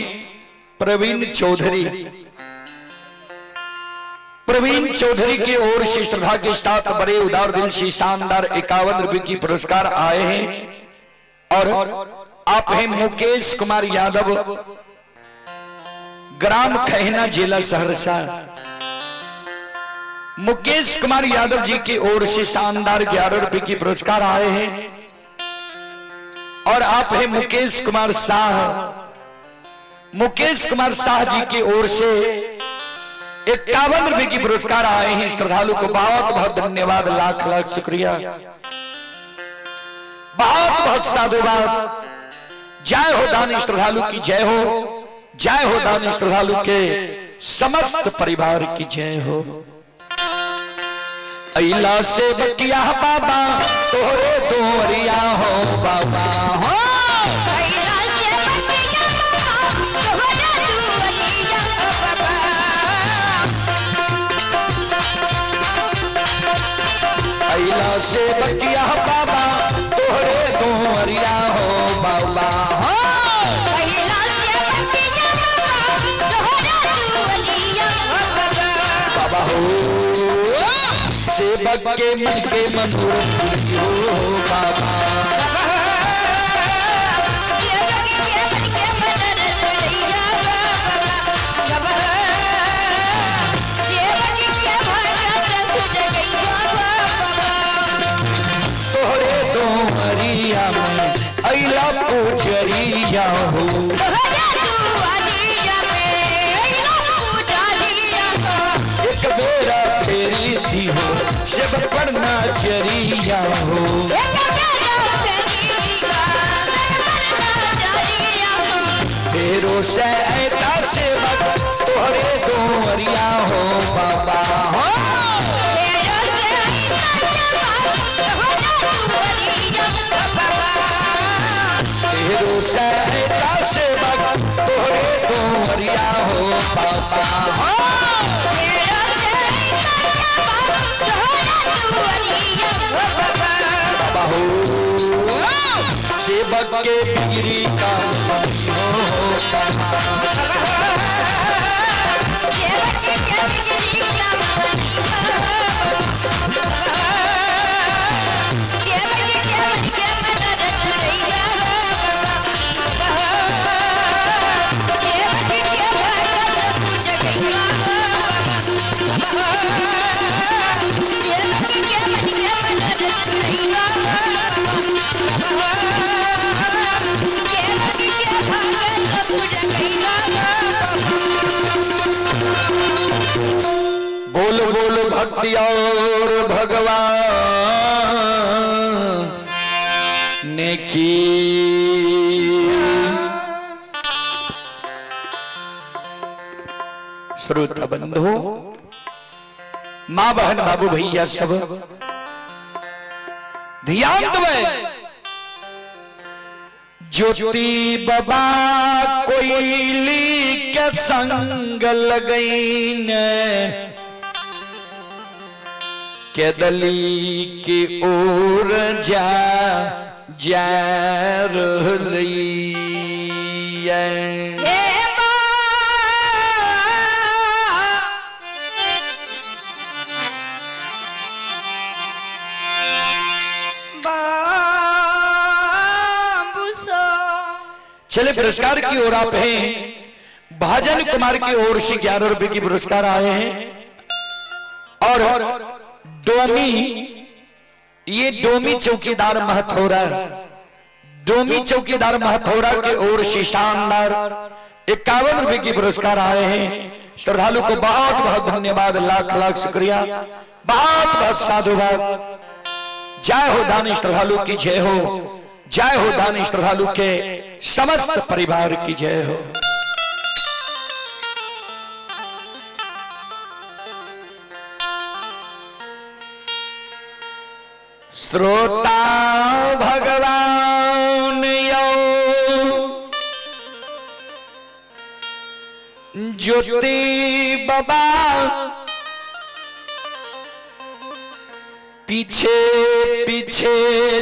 प्रवीण चौधरी। प्रवीण चौधरी की ओर से श्रद्धा के साथ बड़े उदार दिल से शानदार 51 रुपए की पुरस्कार आए हैं। और आप हैं मुकेश कुमार यादव, ग्राम खैना, जिला सहरसा। मुकेश कुमार यादव जी की ओर से शानदार 11 रुपए की पुरस्कार आए हैं। और आप हैं मुकेश कुमार शाह। मुकेश कुमार शाह जी की ओर से 51 की पुरस्कार आए हैं श्रद्धालु को बहुत बहुत धन्यवाद, लाख लाख शुक्रिया, बहुत बहुत साधुवाद। जय हो दानी श्रद्धालु की जय हो, जय हो दानी श्रद्धालु के समस्त परिवार की जय हो। अइला से बकिया बाबा तोरे तोरिया हो बाबा हो, अइला से बकिया बाबा तोरे तोरिया हो बाबा, अइला से बकिया बाबा तोरे तोरिया हो बाबा हो, अइला से बकिया बाबा तोरे तोरिया हो बाबा हो। सेवक के मन के मनोरथ हो बाबा, सेवक के मन के मनोरथ लैया बाबा, सेवक के भगत खुद गैया बाबा, तोरे तोरिया में अइला पूजरिया हो, एक बेरा फेरी थी हो शिव पर नजरिया हो, फेरो से ऐसा सेवक तोरे तोरिया हो बाबा हो, फेरो से ऐसा सेवक तोरे तोरिया हो बाबा हो, बाबा हो। सेवक के बिगड़ी का हो बोल बोल भक्ति और भगवान ने की, श्रोता बंधु मां बहन बाबू भैया सब ध्यान दे। ज्योति बाबा कोयली के संग लगईन, के दली की ओर जा रही है। चले पुरस्कार की ओर आप हैं। भाजन कुमार की ओर से 11 रुपए की पुरस्कार आए हैं और डोमी, ये डोमी चौकीदार महथौरा, डोमी चौकीदार महथौरा के ओर से शानदार 51 रुपए की पुरस्कार आए हैं। श्रद्धालु को बहुत बहुत धन्यवाद, लाख लाख शुक्रिया, बहुत बहुत साधुवाद। जय हो दानी श्रद्धालु की जय हो, जय हो दानी श्रद्धालु के समस्त परिवार की जय हो। श्रोता भगवान यो ज्योति बाबा पीछे पीछे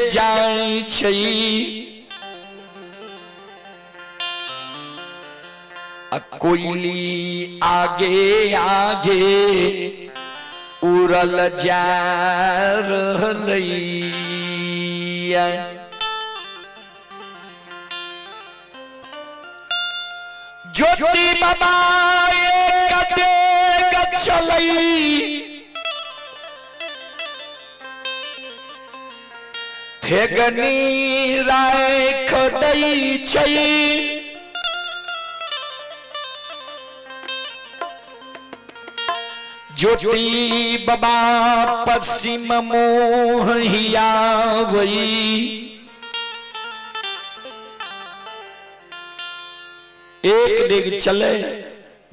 जाई छई, कोयली आगे आगे उड़ल जा रही है। ज्योति बाबा कटे चलई, थेगनी राय खदई छई, ज्योति बाबा पश्चिम मोहिया वही एक डेग चले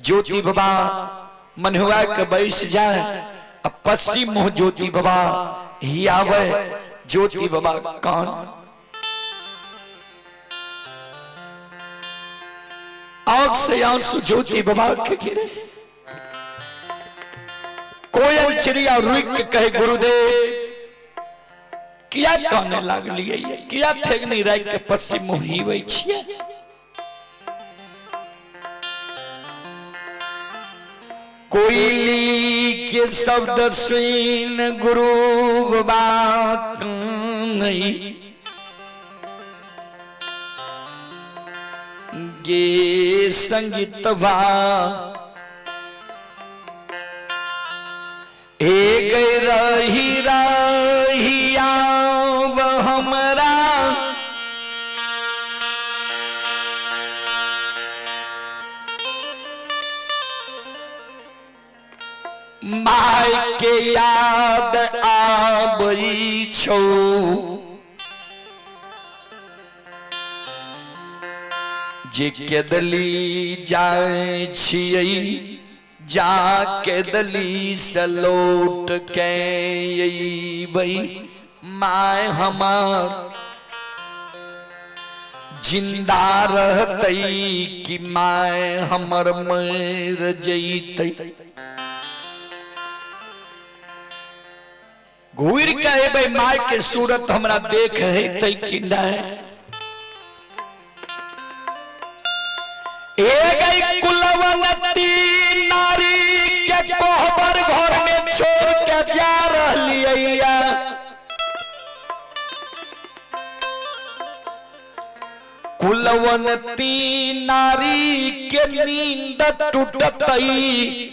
ज्योति बाबा मनहुआ के बैस जाए अब पश्चिम मोह ज्योति बाबा ही आवे ज्योति बाबा कान आंख से आंसू ज्योति बाबा के गिरे कोयल चिड़िया रुक के कहे गुरुदेव किया काने लागलिए किया ठेक नहीं रह के पश्चिम मोहिवे छिए कोयली के शब्द सुन गुरु बात नहीं गे संगीत भा गई रही रही आव हमरा माय के याद आबई छो जे केदली जाए छियै जाके दली से लौट के भाई माय हमार जिंदा रहतई कि माय हमर मर जईतई घूर के भाई माय के सूरत हमरा देख है कि नहीं कुलवती नारी के कोहबर घर में छोड़ के जा रही कुलवती नारी के नींद टूटतई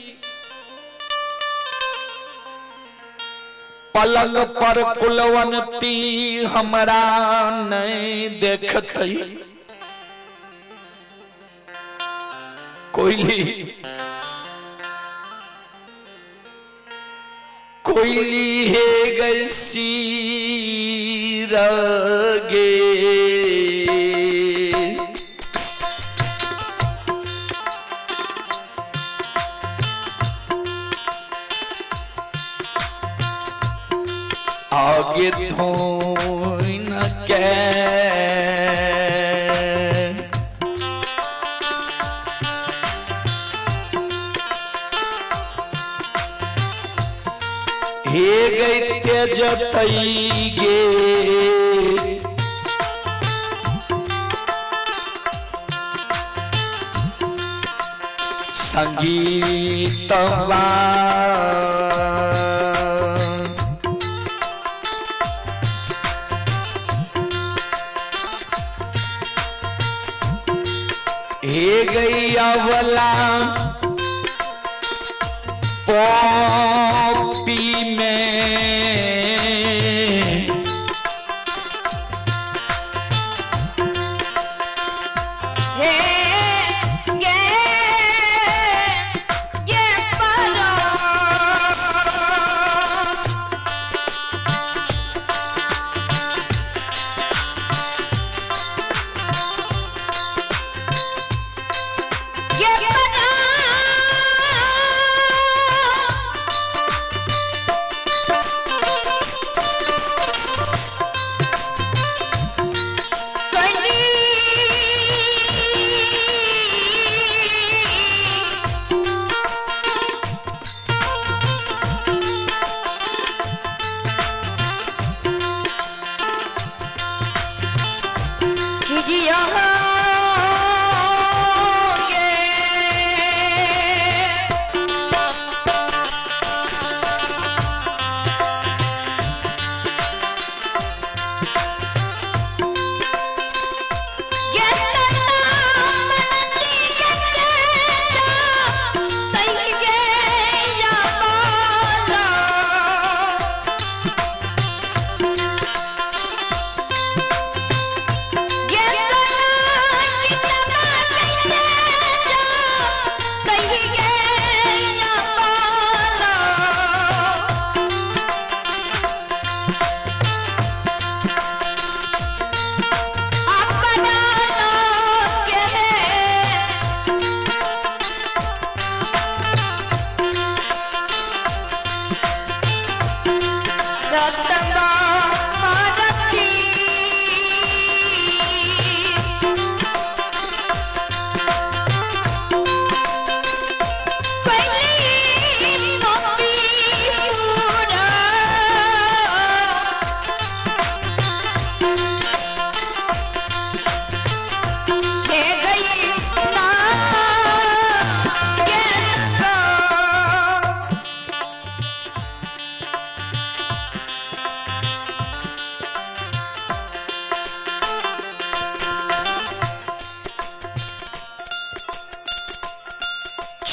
पलंग पर कुलवती हमरा नहीं देखतई कोयली है गैसी रगे आगे धोइन के हे गई तेजतई गे संगीतवा हे गई अवला पॉपी में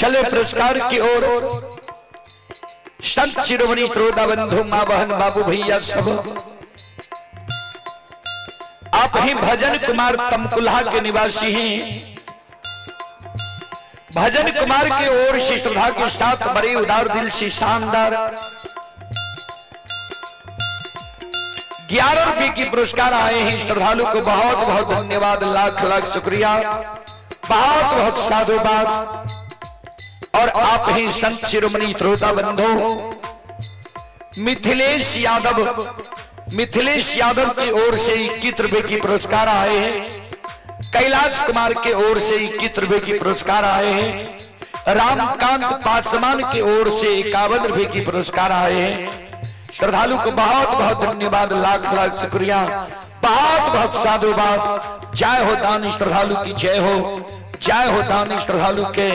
चले पुरस्कार की ओर। संत शिरोमणि श्रोता बंधु मां बहन बाबू भैया सब, आप ही भजन कुमार तमकुल्हा के निवासी हैं। भजन कुमार की ओर से श्रद्धा के साथ बड़े उदार दिल से शानदार 11 रुपए की पुरस्कार आए हैं। श्रद्धालु को बहुत बहुत धन्यवाद, लाख लाख शुक्रिया, बहुत बहुत साधुवाद। और आप ही संत शिरोमणि श्रोता बंधु मिथिलेश यादव की ओर से 21 रुपए की पुरस्कार आए हैं। कैलाश कुमार के ओर से 21 रुपए की पुरस्कार आए हैं। रामकांत पासवान की ओर से 51 रुपए की पुरस्कार आए हैं। श्रद्धालु को बहुत बहुत धन्यवाद, लाख लाख शुक्रिया, बहुत बहुत साधुवाद। जय हो दानी श्रद्धालु की जय हो, जय हो दानी श्रद्धालु के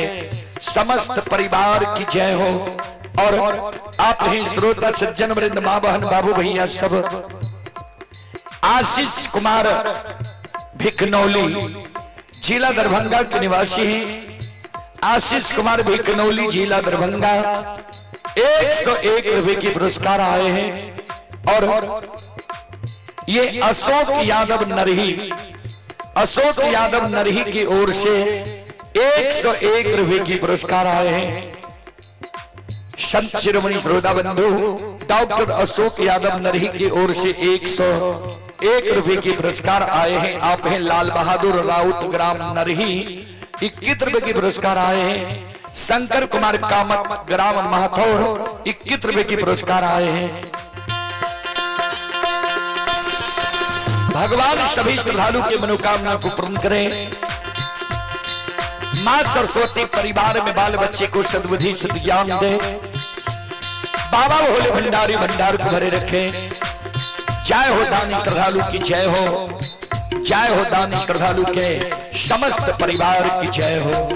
समस्त परिवार की जय हो। और आप ही श्रोता सज्जन वृंद मां बहन बाबू भैया सब, आशीष कुमार भिकनौली जिला दरभंगा के निवासी हैं। आशीष कुमार भिकनौली जिला दरभंगा 101 रुपए की पुरस्कार आए हैं। और ये अशोक यादव नरही की ओर से 101 रुपए की पुरस्कार आए हैं। संत शिरोमणि श्रोता बंधु डॉक्टर अशोक यादव नरही की ओर से 101 रुपए की पुरस्कार आए हैं। आप हैं लाल बहादुर राउत ग्राम नरही, 21 रुपए की पुरस्कार आए हैं। शंकर कुमार कामत ग्राम महाथौर 21 रुपए की पुरस्कार आए हैं। भगवान सभी श्रद्धालु के मनोकामना को पूर्ण करें। मां सरस्वती परिवार में बाल बच्चे को सद्बुद्धि सद्ज्ञान दे। बाबा भोले भंडारी भंडार को भरे रखे। जय हो दानी श्रद्धालु की जय हो, जय हो दानी श्रद्धालु के समस्त परिवार की जय हो।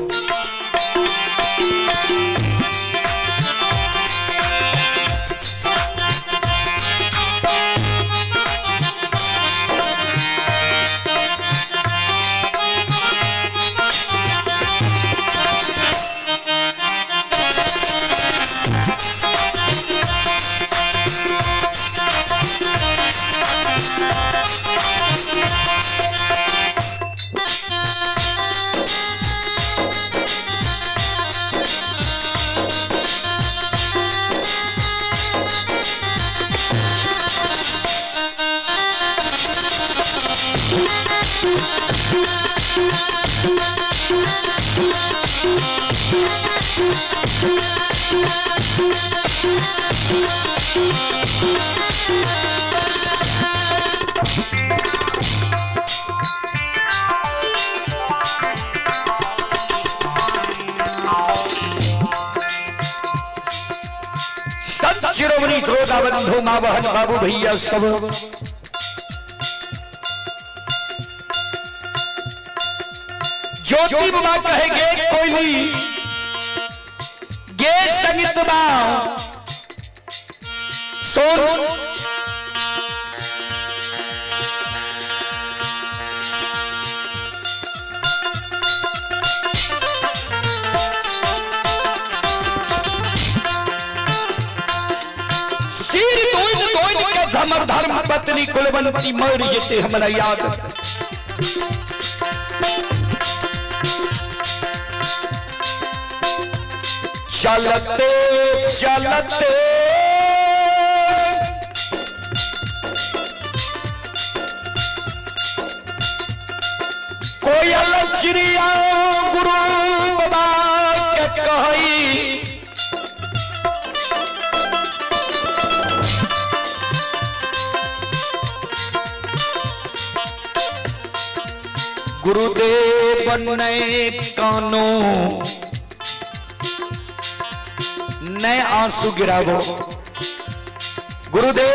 संत शिरोमणि श्रोता बंधु मां बहन बाबू भैया सब, ज्योति बाबा कहेंगे कोयली गे संगीत बा सोन सिर दोइन के धमर धर्म पत्नी कुलवंती मर जेते हमरा याद। चलते चलते कोयल चिड़िया गुरु बाबा के कही, गुरुदेव ने कानो नए आंसू गिरावो। गुरुदेव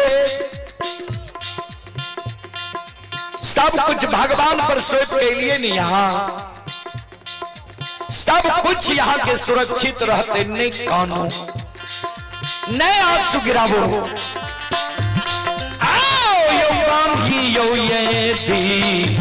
सब कुछ भगवान पर सौंप के लिए नहीं, यहाँ सब कुछ यहाँ के सुरक्षित रहते नहीं, कानून नए आंसू गिरावो। आओ यो बांधी यो ये दी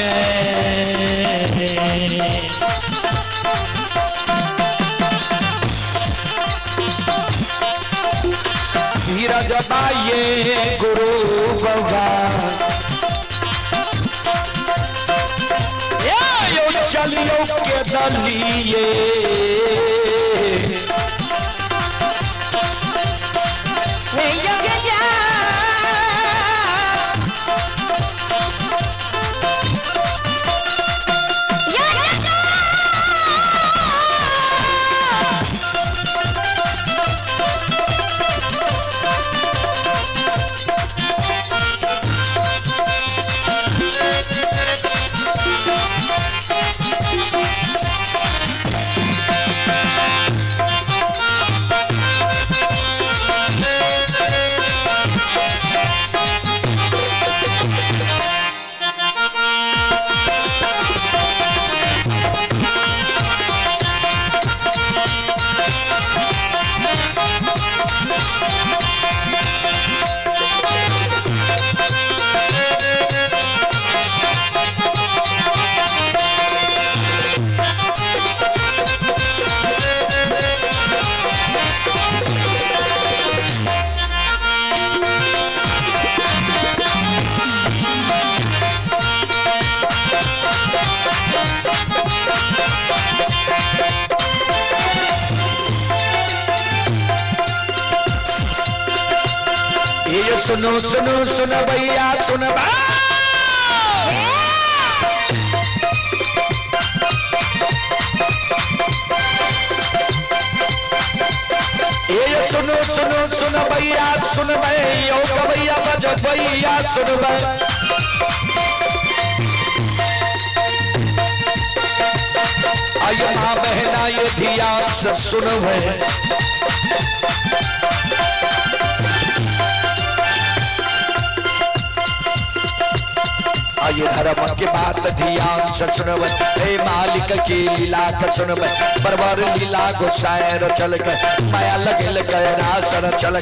में धीरज पाइए गुरु बाबा यो चलियो के दलिए सुनो सुनो सुनो भैया सुनो ये सुनो सुनो सुनो भैया सुन भैया भैया बज भैया सुन आयो माँ बहना ये ध्यान से सुन भैया ये धर्म के बात ध्यान से सुनब हे मालिक की लीला का सुनब बरबर लीला गोसायर चल कर माया लगे गया सर चल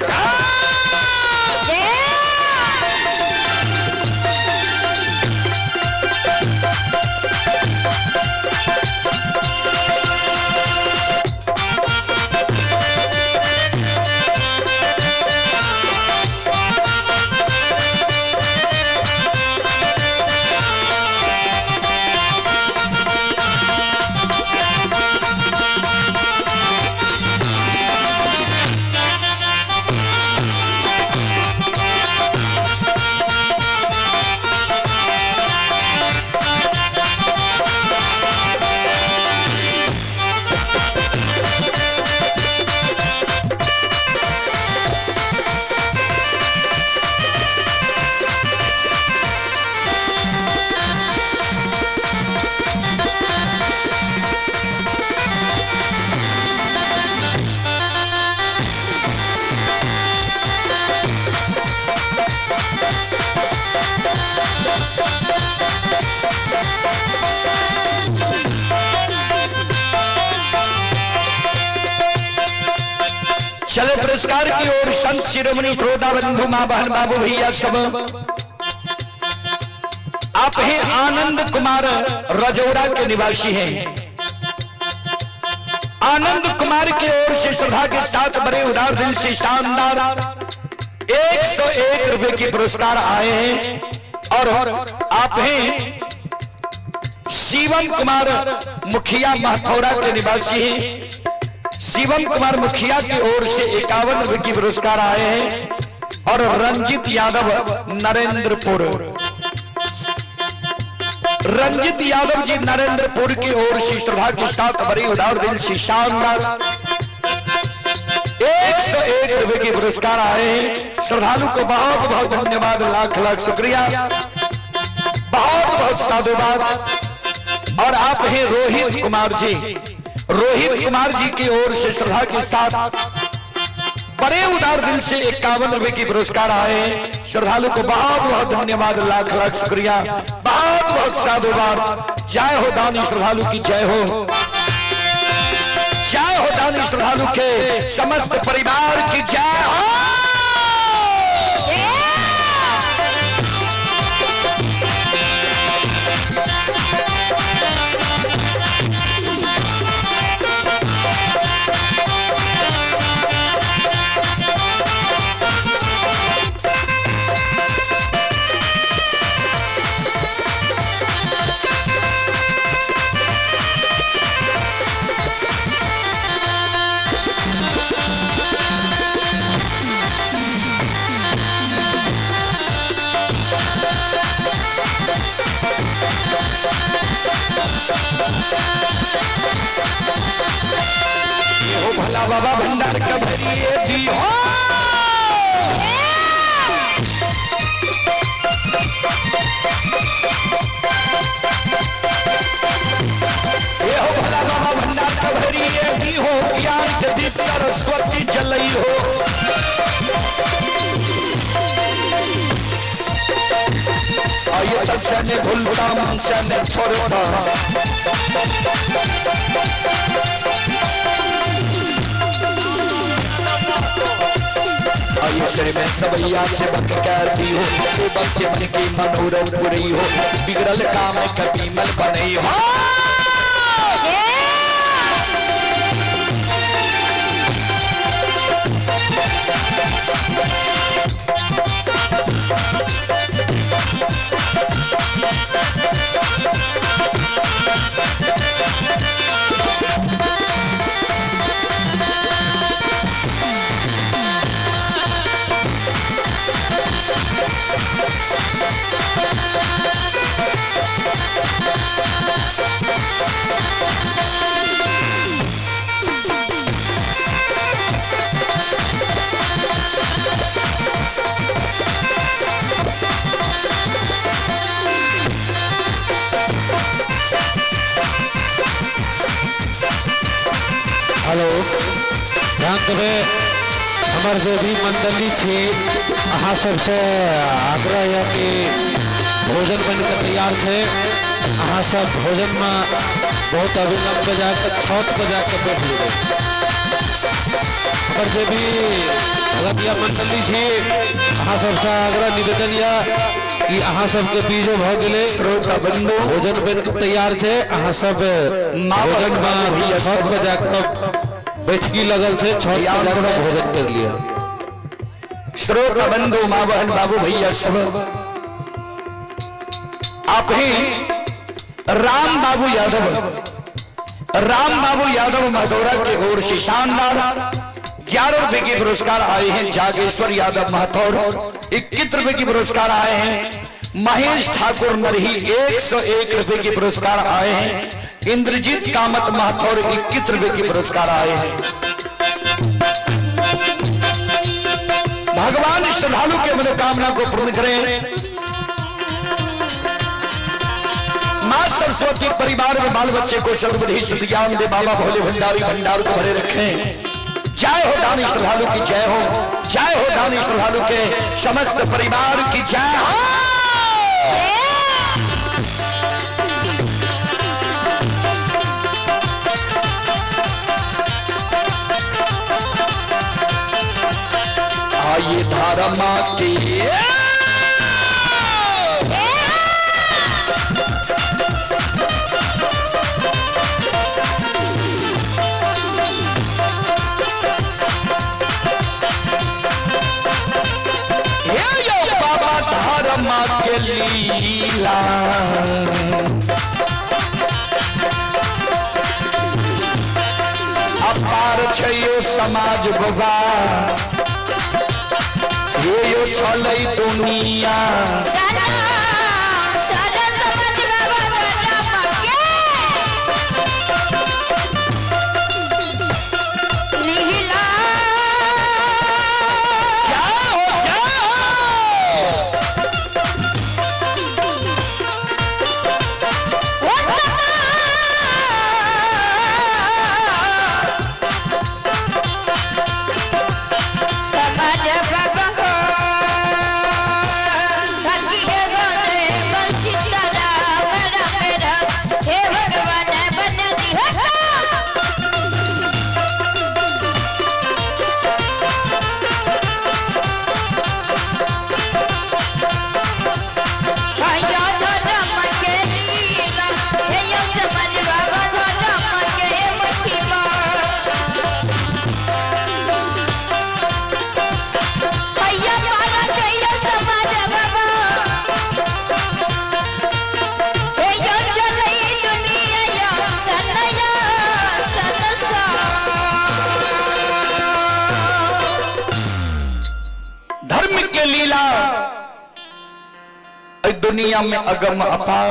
चले पुरस्कार की ओर संत शिरोमणि श्रोता बंधु मां बहन बाबू भैया सब आप ही आनंद कुमार रजौड़ा के निवासी हैं। आनंद कुमार की ओर से श्रद्धा के साथ बड़े उदार दिल से शानदार 101 रुपए के पुरस्कार आए हैं और आप हैं शिवम कुमार मुखिया महथौरा के निवासी हैं। शिवम कुमार मुखिया की ओर से 51 रुपए की पुरस्कार आए हैं और रंजित यादव नरेंद्रपुर रंजित यादव जी नरेंद्रपुर की ओर से श्रद्धा के साथ बड़ी उदार दिल से शानदार 101 रुपए के पुरस्कार आए हैं। श्रद्धालु को बहुत बहुत धन्यवाद, लाख लाख शुक्रिया, बहुत बहुत साधुवाद। और आप हैं रोहित कुमार जी, रोहित कुमार जी की ओर से श्रद्धा के साथ बड़े उदार दिल से 51 रुपए की पुरस्कार आए हैं। श्रद्धालु को बहुत बहुत धन्यवाद, लाख लाख शुक्रिया, बहुत बहुत साधुवाद। जय हो दानी श्रद्धालु की जय हो, जय हो दानी श्रद्धालु के समस्त परिवार की जय हो। ये हो भला बाबा भंडार का भरिए दी हो। ये हो भला बाबा भंडार का भरिए दी हो, ज्ञान के दीप सरस्वती जलई हो। आइए तब से भूलता मन से छोड़ता, आइए श्री में सबैया से बक करती हो, सेवक के मन की मनोरथ पूरी हो, बिगड़ल काम कभी मल बनी हो। हेलो, ध्यान देवे हमार जो भी मंडली छे अहाँ सबसे आग्रह है कि भोजन बनकर तैयार है। अहाँ सब भोजन में बहुत अविलंब पे जाकर छत पे जाकर बैठ लेंगे। हमार जो भी भगतिया मंडली छे अहाँ सबसे आग्रह निवेदन या कि अहाँ सबके बीजो भ गेले भोजन बनकर तैयार है। अहाँ सब भोजन में छत पे जाकर बैठकी लगल से छत पे जाकर भोजन कर लिया। श्रोत बंधु माँ बहन बाबू भैया सब आप ही राम बाबू यादव महतौरा की ओर से शानदार 11 रुपए के पुरस्कार आए हैं। जागेश्वर यादव महतौर 21 रुपए के पुरस्कार आए हैं। महेश ठाकुर नरही 101 रुपए के पुरस्कार आए हैं। इंद्रजीत कामत महतौर 21 रुपए के पुरस्कार आए हैं। भगवान श्रद्धालु के मनोकामना को पूर्ण करें। मां सरस्वती परिवार में बाल बच्चे को सर्वधि सुधियान दे। बाबा भोले भंडारी भंडार को भरे रखें। जय हो दानी श्रद्धालु की जय हो, जय हो दानी श्रद्धालु के समस्त परिवार की जय हो। आइए धारा माँ की बाबा धारा माँ के लीला। अपार छयो समाज बाबा यो छलै दुनिया। सारा सारा समाज बाबा का नाम के नीला। क्या हो समाज बाबा हो धरती के गोदे वंचित राम मेरा हे भगवान बन्या दी हो। आया धर्म के लीला हे यो समाज बाबा धर्म के महिमा। भैया मारा चाहिए समाज बाबा हे यो चलई दुनिया या सनया सनसा। धर्म के लीला दुनिया में अगम अपार।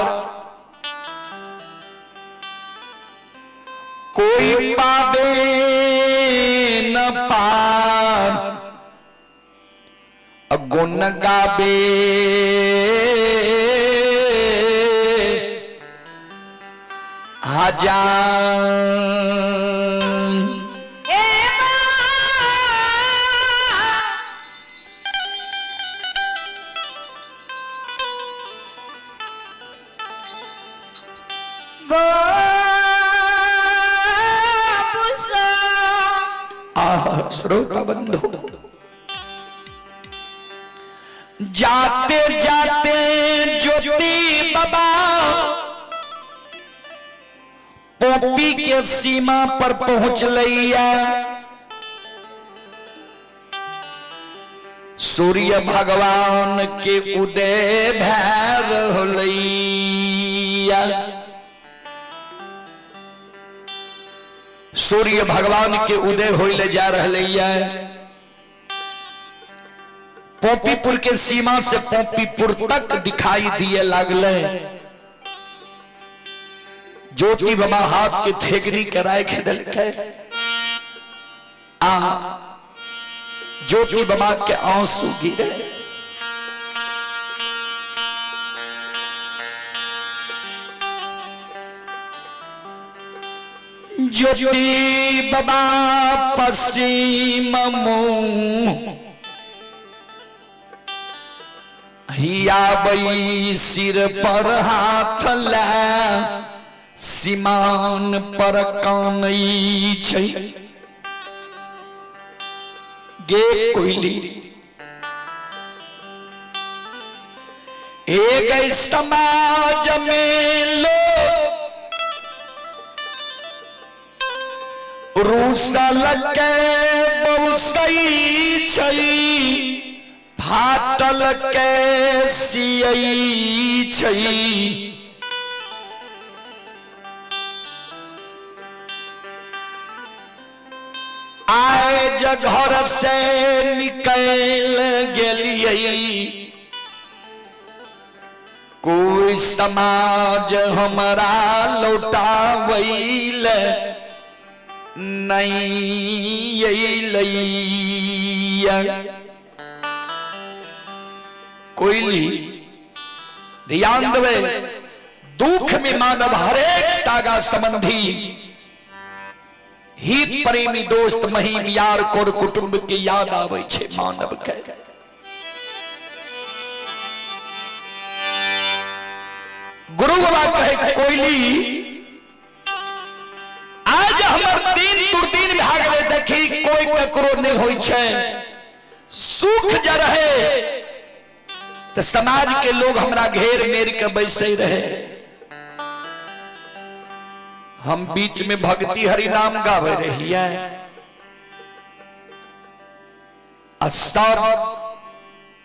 कोई पावे न पार गुण गावे हजार ए मां बाबूसा श्रोता बंधु जाते जाते ज्योति बाबा पोपी के सीमा पर पहुंच लिया। सूर्य भगवान के उदय भैर होलैया। सूर्य भगवान के उदय होले जा रहे। पोपीपुर के सीमा से पोपीपुर तक दिखाई दिए लगले। ज्योति बाबा हाथ के थेगनी कराए खेदल के ज्योति बाबा के आंसू गिरे। ज्योति बाबा पश्चिम मुंह हिया बई सिर पर हाथ ला सीमान पर कानई छै। गे कोयली एक समाज में लोग रूसल के बहुसई छै फाटल के सियई छै। आए घर से निकल गेलिए कोई समाज हमारा लौटावैल नहीं अइलैया। कोयली ध्यान देवे दुख में मानव हरेक सागा संबंधी हित प्रेमी दोस्त महीम यार कोर कुटुंब के याद आवे छे मानव के। गुरु बाबा कहे कोयली आज हमर दिन दुर्दिन भाग ले देखी कोई ककरो नहीं होई छे। सुख ज रहे तो समाज के लोग हमरा घेर मेर के बैसे रहे। हम बीच में भक्ति हरि नाम गावे रहिए सब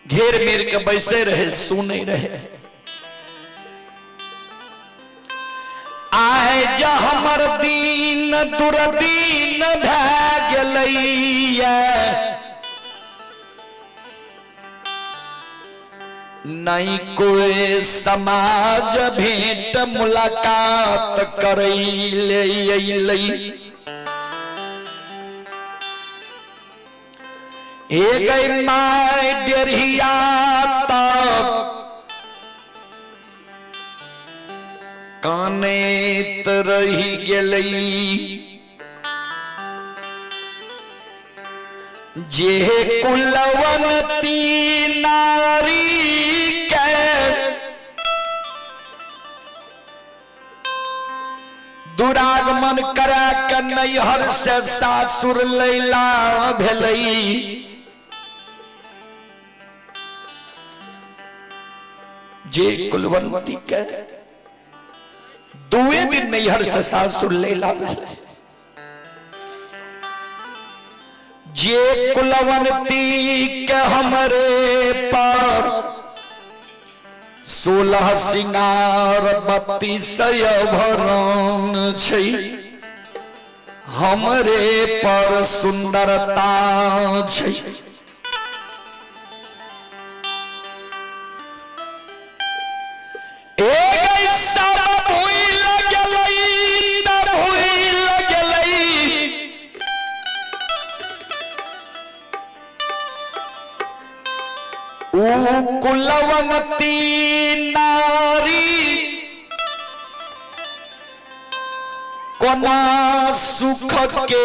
घेर मेर के बैसे रहे सुने रहे। आए जा हमर दीन दुर्दीन भए गेलैया नहीं कोई समाज भेंट मुलाकात करैले अइलै। एक माय डेरिया तब कानैत रहि गेलै जे कुलवंती नारी दुरागमन करा के नैहर से सासुर लैला भेलई। जे कुलवंती के दुए दिन नैहर से सासुर लैला भेलई। जे कुलवंती के हमरे पर 16 सिंगार 32 भरण छै हमरे पर सुंदरता छै। एक सब भूल गेलै त भूल गेलै कुलवंती नारी कोना सुख के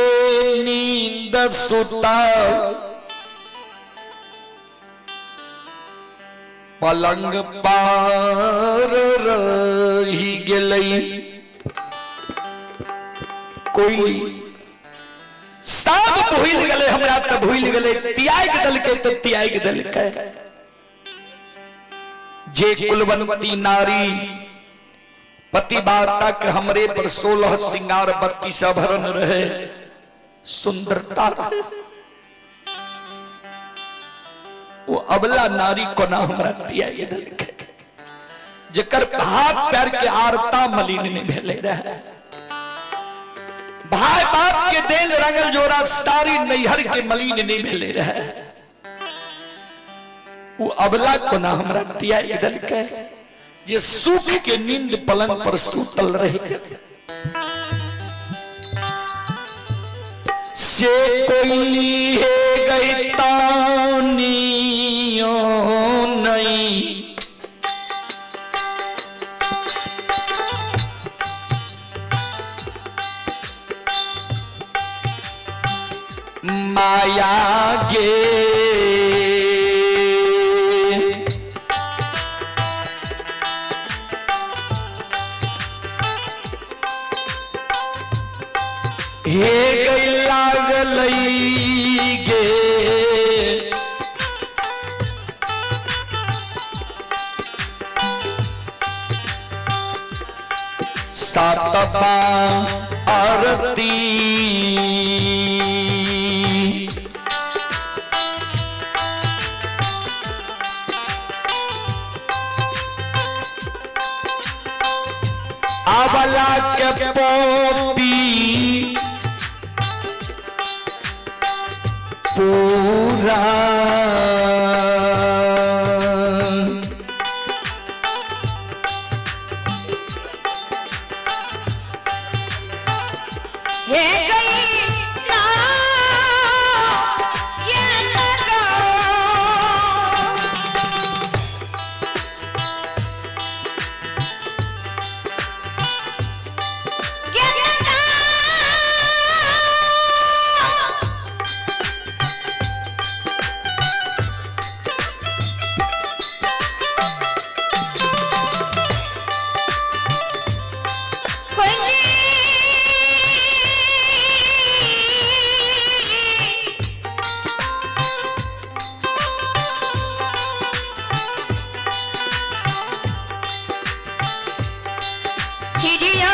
नींद सुता पलंग पार रही गेलई कोई सब भूल गले हमरा त भूल गले त्याग दल के तो त्याग दल के जे कुलवंती नारी पतिवार्ता के हमरे पर 16 श्रृंगार 32 आभरण रहे सुंदरता रहे वो अबला नारी को ना हमरा त्याग दल के जेकर हाथ पैर के आरता मलिन ने भेले रहे भाई बाप के देल रंगल जोरा सारी नैहर के मलिन नहीं भेले रहे वो अबला को ना हमरा त्याग दल के जे सुख के नींद पलंग पर सुतल रहे से कोई है गई तानियो नहीं माया गे हे गई लागलई गे सातबा आरती आवाला के पोपी पूरा हे गई ना ये लगा ये लगा चिड़िया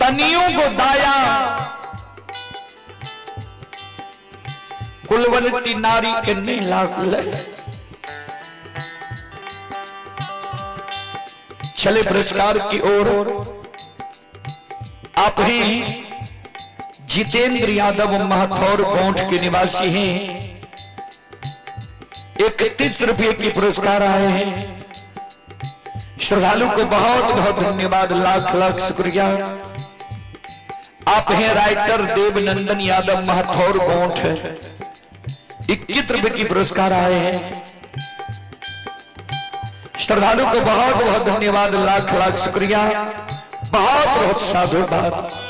तनियों को दाया कुलवंती नारी के नहीं लागल चले पुरस्कार की ओर आप हैं जितेंद्र यादव महथौर गोंठ के निवासी हैं। 31 रुपये की पुरस्कार आए हैं। श्रद्धालु को बहुत बहुत धन्यवाद, लाख लाख शुक्रिया। आप हैं राइटर देवनंदन यादव महथौर गोंठ, 21 रुपये की पुरस्कार आए हैं। श्रद्धालु को बहुत बहुत धन्यवाद, लाख लाख शुक्रिया, बहुत बहुत साधुवाद।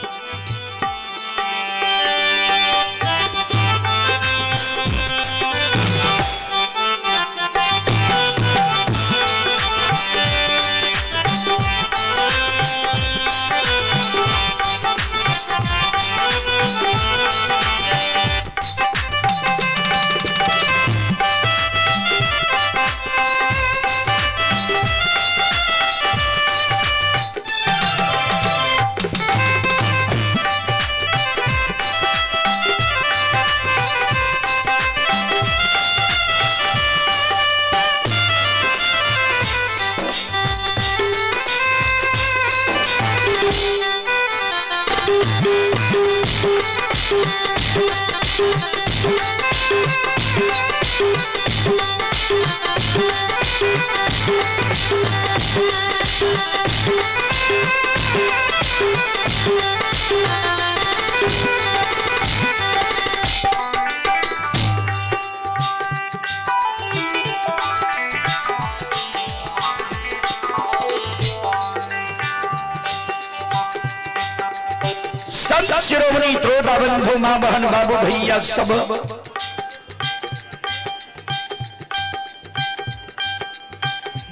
शिरोमणि त्रोटा बंधु मां बहन बाबू भैया सब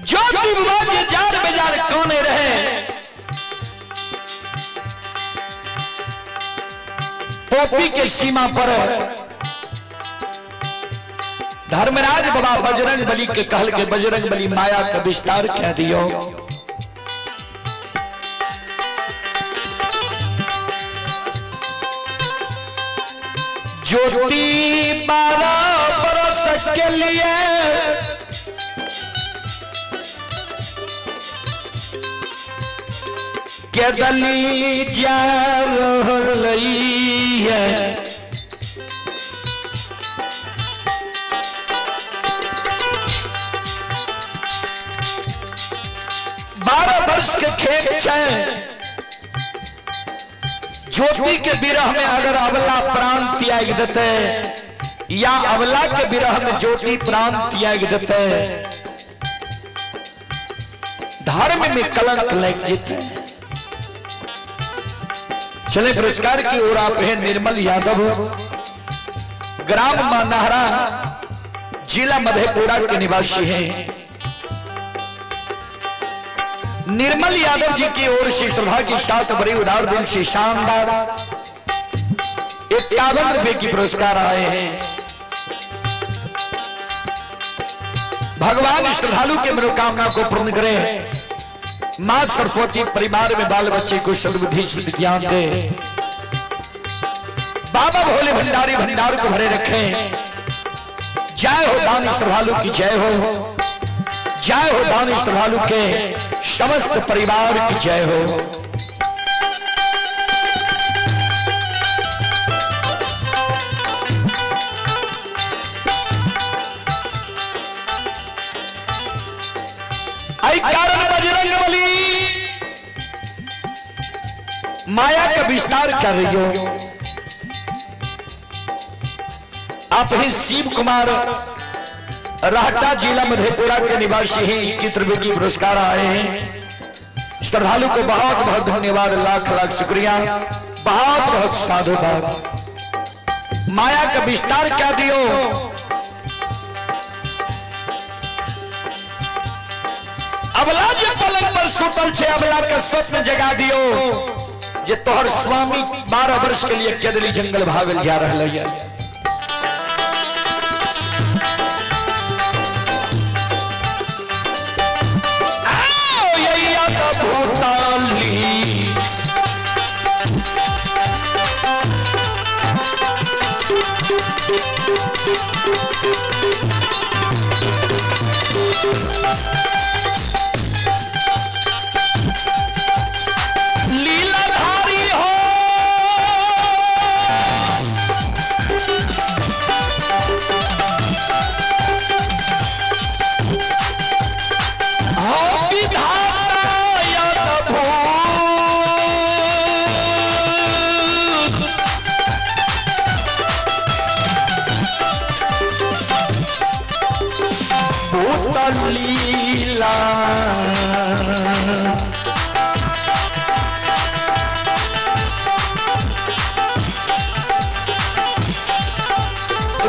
ज्योति बाजे जार बेजार कौने रहे। पोपी के सीमा पर धर्मराज बाबा बजरंग बली के कहल के बजरंग बली माया का विस्तार कह दियो। ज्योति 12 बरस के लिए के दली जा रही है। वर्ष के खेत छे ज्योति के विरह में अगर अबला प्राण त्याग देते या अबला के विरह में ज्योति प्राण त्याग देते, धर्म में कलंक लग जेते। चले पुरस्कार की ओर आप हैं निर्मल यादव, ग्राम मानहरा, जिला मधेपुरा के निवासी हैं। निर्मल यादव जी की ओर से सभा की साथ बड़ी उदार दिल से शानदार 51 रुपए की पुरस्कार आए हैं। भगवान श्रद्धालु के मनोकामना को पूर्ण करें। मां सरस्वती परिवार में बाल बच्चे को सद्बुद्धि सिद्ध ज्ञान दे। बाबा भोले भंडारी भंडार को भरे रखें। जय हो दान श्रद्धालु की जय हो, जय हो दान श्रद्धालु के समस्त परिवार की जय हो। आई कारण बजरंग बली माया का विस्तार कर रही हो। आप ही शिव कुमार राहटा जिला मधेपुरा के निवासी हैं। 21 रुपए की पुरस्कार आए हैं। श्रद्धालु को बहुत बहुत धन्यवाद, लाख लाख शुक्रिया, बहुत बहुत साधुवाद। माया का विस्तार क्या दियो। अबला जे पलंग पर सुतल छे, अबला का स्वप्न जगा दियो। जे तोहर स्वामी 12 वर्ष के लिए केदली जंगल भागल जा रहा है। लीलाधारी हो लीला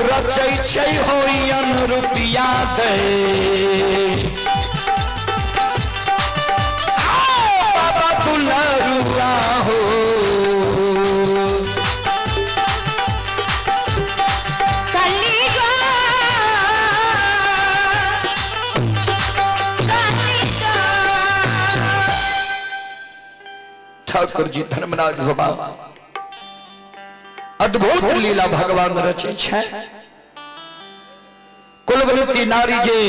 रचै छै होई अनुरूपिया दे बाबा दुलरुआ हो ठाकुर जी धर्मराज बाबा अद्भुत लीला भगवान रचे छै। कुलवंती नारी जे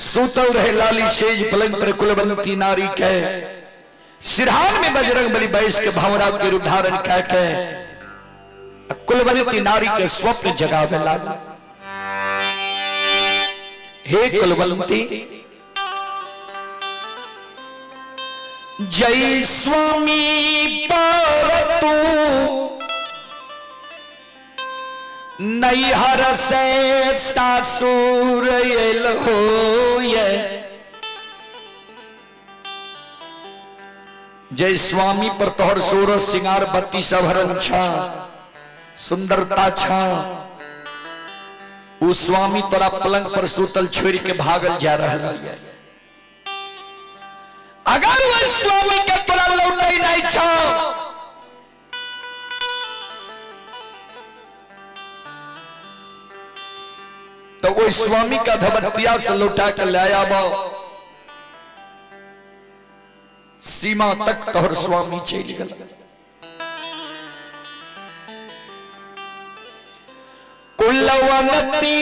सूतल रहे लाली सेज पलंग पर कुलवंती नारी के सिरहान में बजरंग बली बैस के भंवरा के रूप धारण कह के कुलवंती नारी के स्वप्न जगावे लगा। हे कुलवंती जय स्वामी पर तू नैहर से सासुर एल हो जय स्वामी पर तोहर सोर सिंगार बत्ती सभरन छा सुंदरता छा उ स्वामी तोरा पलंग पर सुतल छोड़ के भागल जा रहा है। अगर वह स्वामी के तोरा लौटै नहीं छा तो वो स्वामी का धमतिया से लौटा के ले आबो सीमा तक तोहर स्वामी चल गल। कुलवंती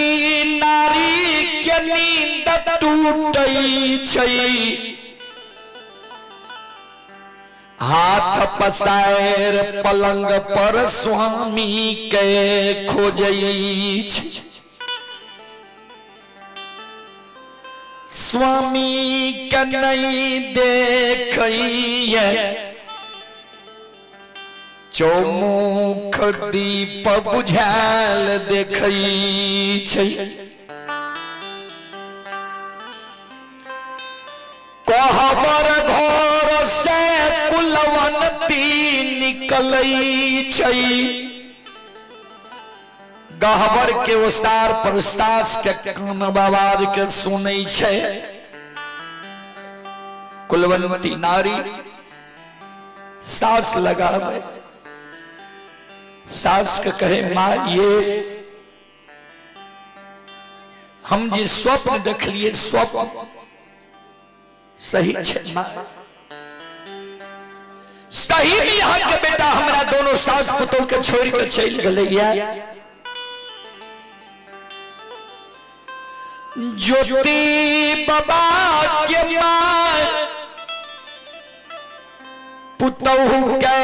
नारी के नींद टूटै छै हाथ पसाएर पलंग पर स्वामी के खोजै छै। स्वामी के नहीं देखिए चौमुख दीप बुझायल देखै छै। कहबर घर से कुलवंती निकलै छै गहबर के उसार पर सास के कान आवाज के सुनै छै। कुलवंती नारी सास लगावे सास के कहे माँ ये हम जे स्वप्न देखलिए स्वप्न सही छै माँ सही में यहाँ के बेटा हमरा दोनों सास पुतोह के छोड़ के चल गए। ज्योति बाबा के माय पुतहु के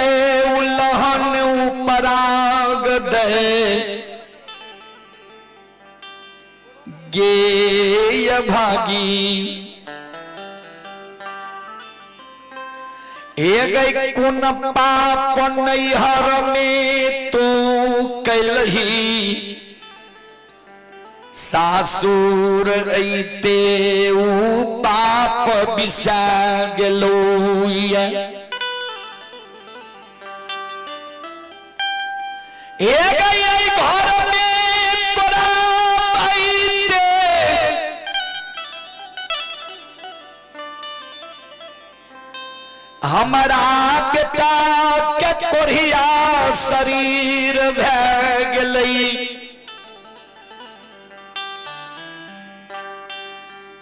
उलहन उपराग दे गे भागी गई कुन पाप नैहर में तू कैलही सासुर ऐते उ पाप बिसा गेलो घर में तोरा ऐते हमारा बेटा के कोढ़िया शरीर भै गेलै।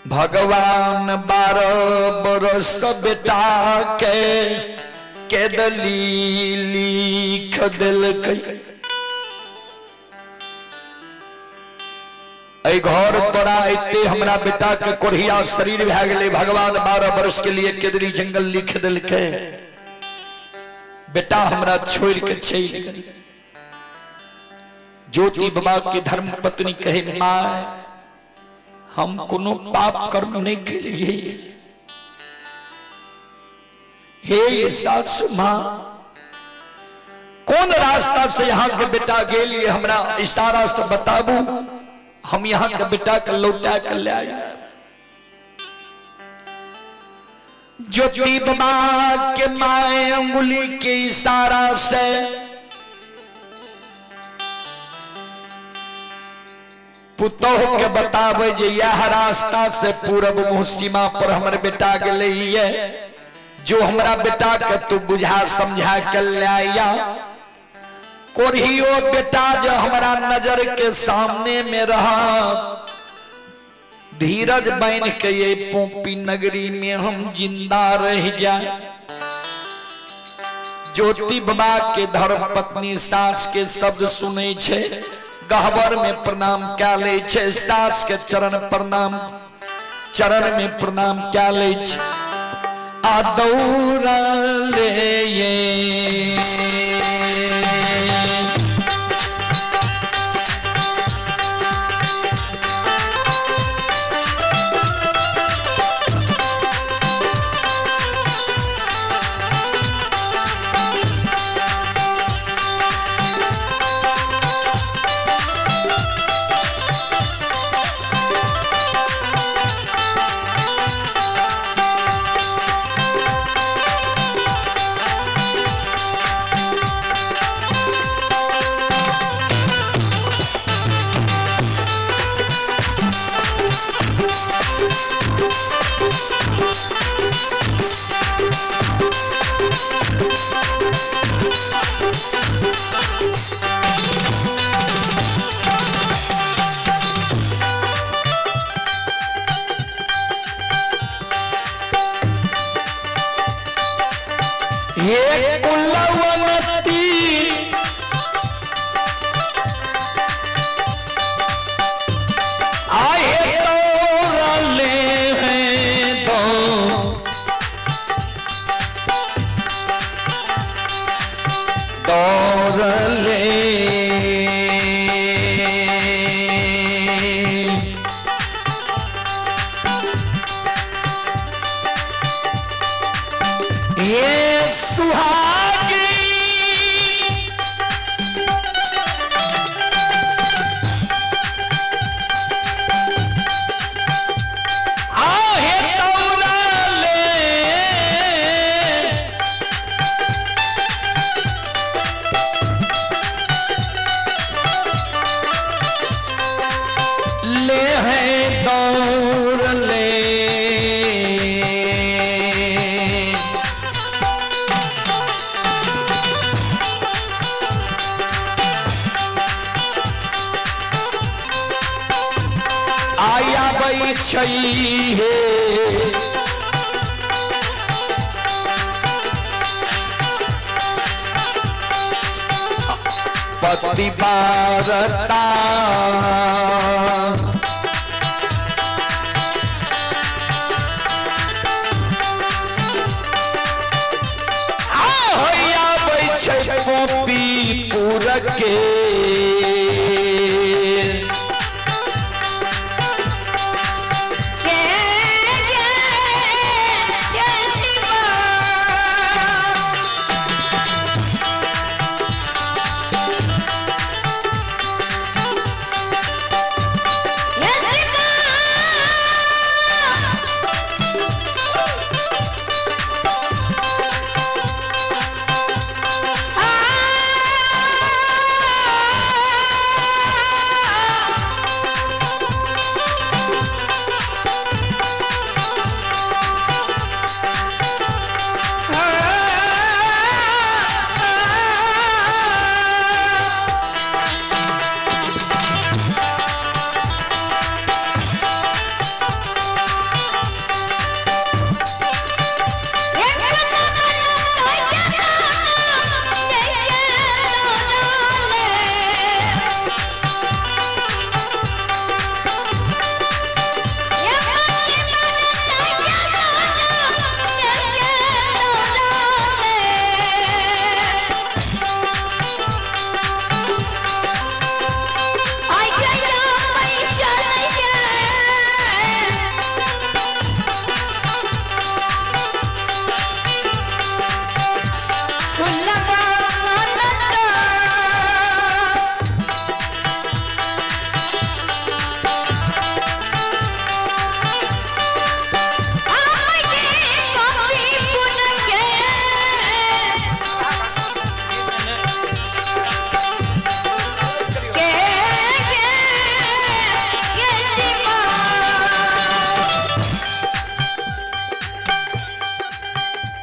भगवान 12 बरस बेटा के दलील लिख दिलकै। घर तोरा एते हमरा बेटा के कोढ़िया शरीर भै गेलै। भगवान 12 वर्ष के लिए केदरी जंगल लिख दिलकै। बेटा हमरा छोड़ के चल गेल। ज्योति बाबा की धर्म पत्नी कहे माँ हम कोनो पाप कर्म नहीं केलिए। हे सासु माँ कौन रास्ता से यहाँ के बेटा गेल हमरा इशारा से बताबू हम यहाँ के बेटा के लौटा के ले आए। ज्योति बाबा के माए अंगुली के इशारा से पुतोह के बतावे जे यह रास्ता से पूरब मुँह सीमा पर हमर बेटा गले है, जो हमरा बेटा के तू बुझा समझा के लाया। कोरियो बेटा जो हमारा नजर के सामने में रहा, धीरज बन के ये पोपी नगरी में हम जिंदा रह जाए। ज्योति बाबा के धर्म पत्नी सास के शब्द सुने छे, गहवर में प्रणाम क्या ले छे, सास के चरण में प्रणाम क्या ले छे। आ दौड़ा ले ये ये कुलवती आए तोरले हैं तोरले ये सुहागी आहे तौराले ले हैं दौड़ले आया बई छई है पति बारता आया बई छई पोपी पूर के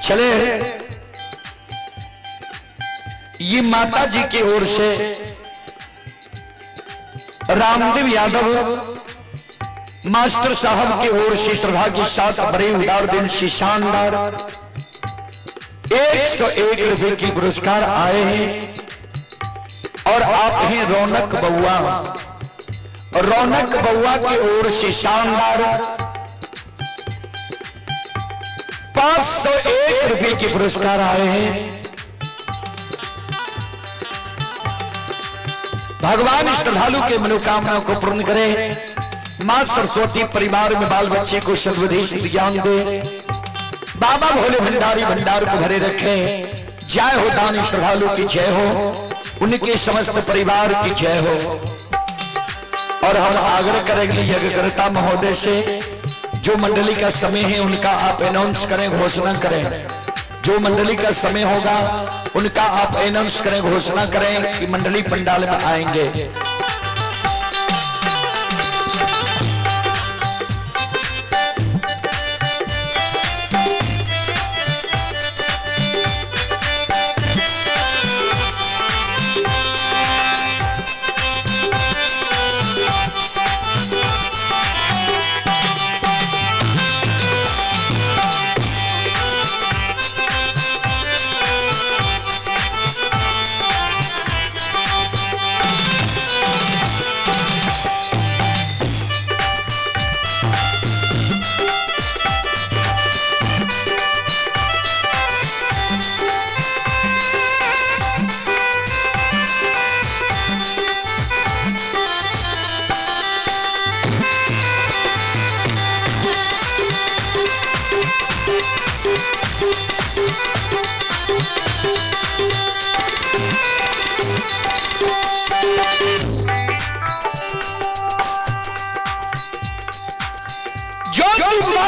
चले ये माता जी की ओर से रामदेव यादव मास्टर साहब की ओर से श्रद्धा के साथ बड़े उदार दिल से शानदार 101 रुपए की पुरस्कार आए हैं। और आप हैं रौनक बउआ, रौनक बउआ की ओर से शानदार 501 रुपए के पुरस्कार आए हैं। भगवान श्रद्धालु के मनोकामना को पूर्ण करे। मां सरस्वती परिवार में बाल बच्चे को सर्वदेश ज्ञान दे। बाबा भोले भंडारी भंडार को भरे रखे। जय हो दानी श्रद्धालु की जय हो, उनके समस्त परिवार की जय हो। और हम आग्रह करेंगे यज्ञकर्ता महोदय से, जो मंडली का समय है उनका आप अनाउंस करें, घोषणा करें। जो मंडली का समय होगा उनका आप अनाउंस करें, घोषणा करें कि मंडली पंडाल में आएंगे।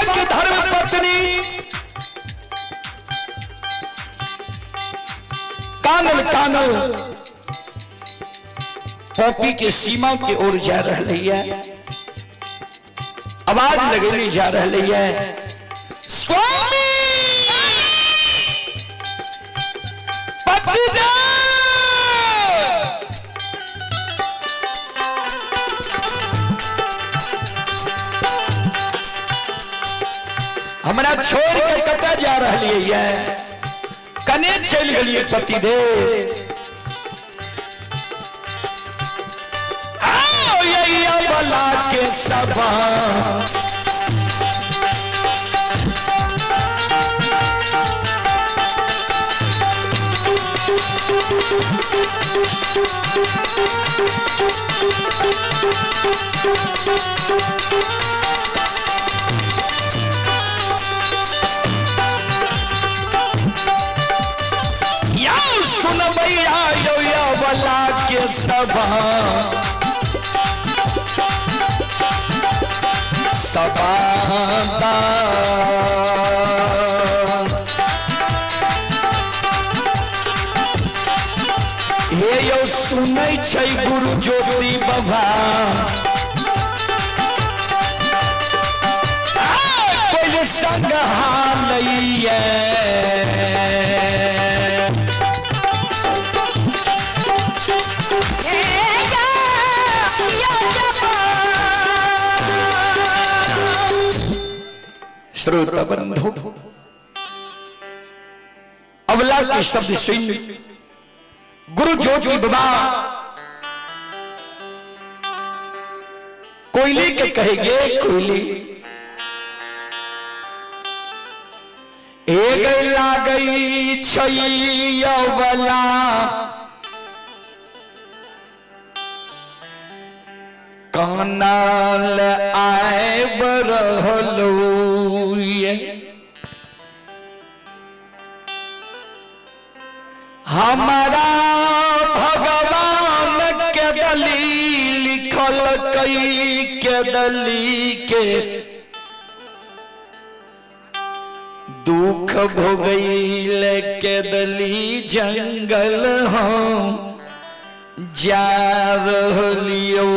की धर्म पत्नी कानल कानल पॉपी के सीमा की ओर जा रही है। आवाज लगेली जा रही है, स्वामी पतिदेव हमरा छोड़ के कता जा रही है, कने चल गई पतिदेव। आओ ये बला के सभा सुन भैया यो बला के सभा सभा हे यो सुनै छै गुरु ज्योति बाबा कोई संग हालैया श्रोता बंधु अवला के शब्द सुन गुरु ज्योति बाबा कोयले के कहेंगे कोयले एक लागई छई अवला कानाल आए बरहलो हमारा भगवान के दली लिखल कई के दली के दुख भोगैल के दली जंगल हम जा रहलियो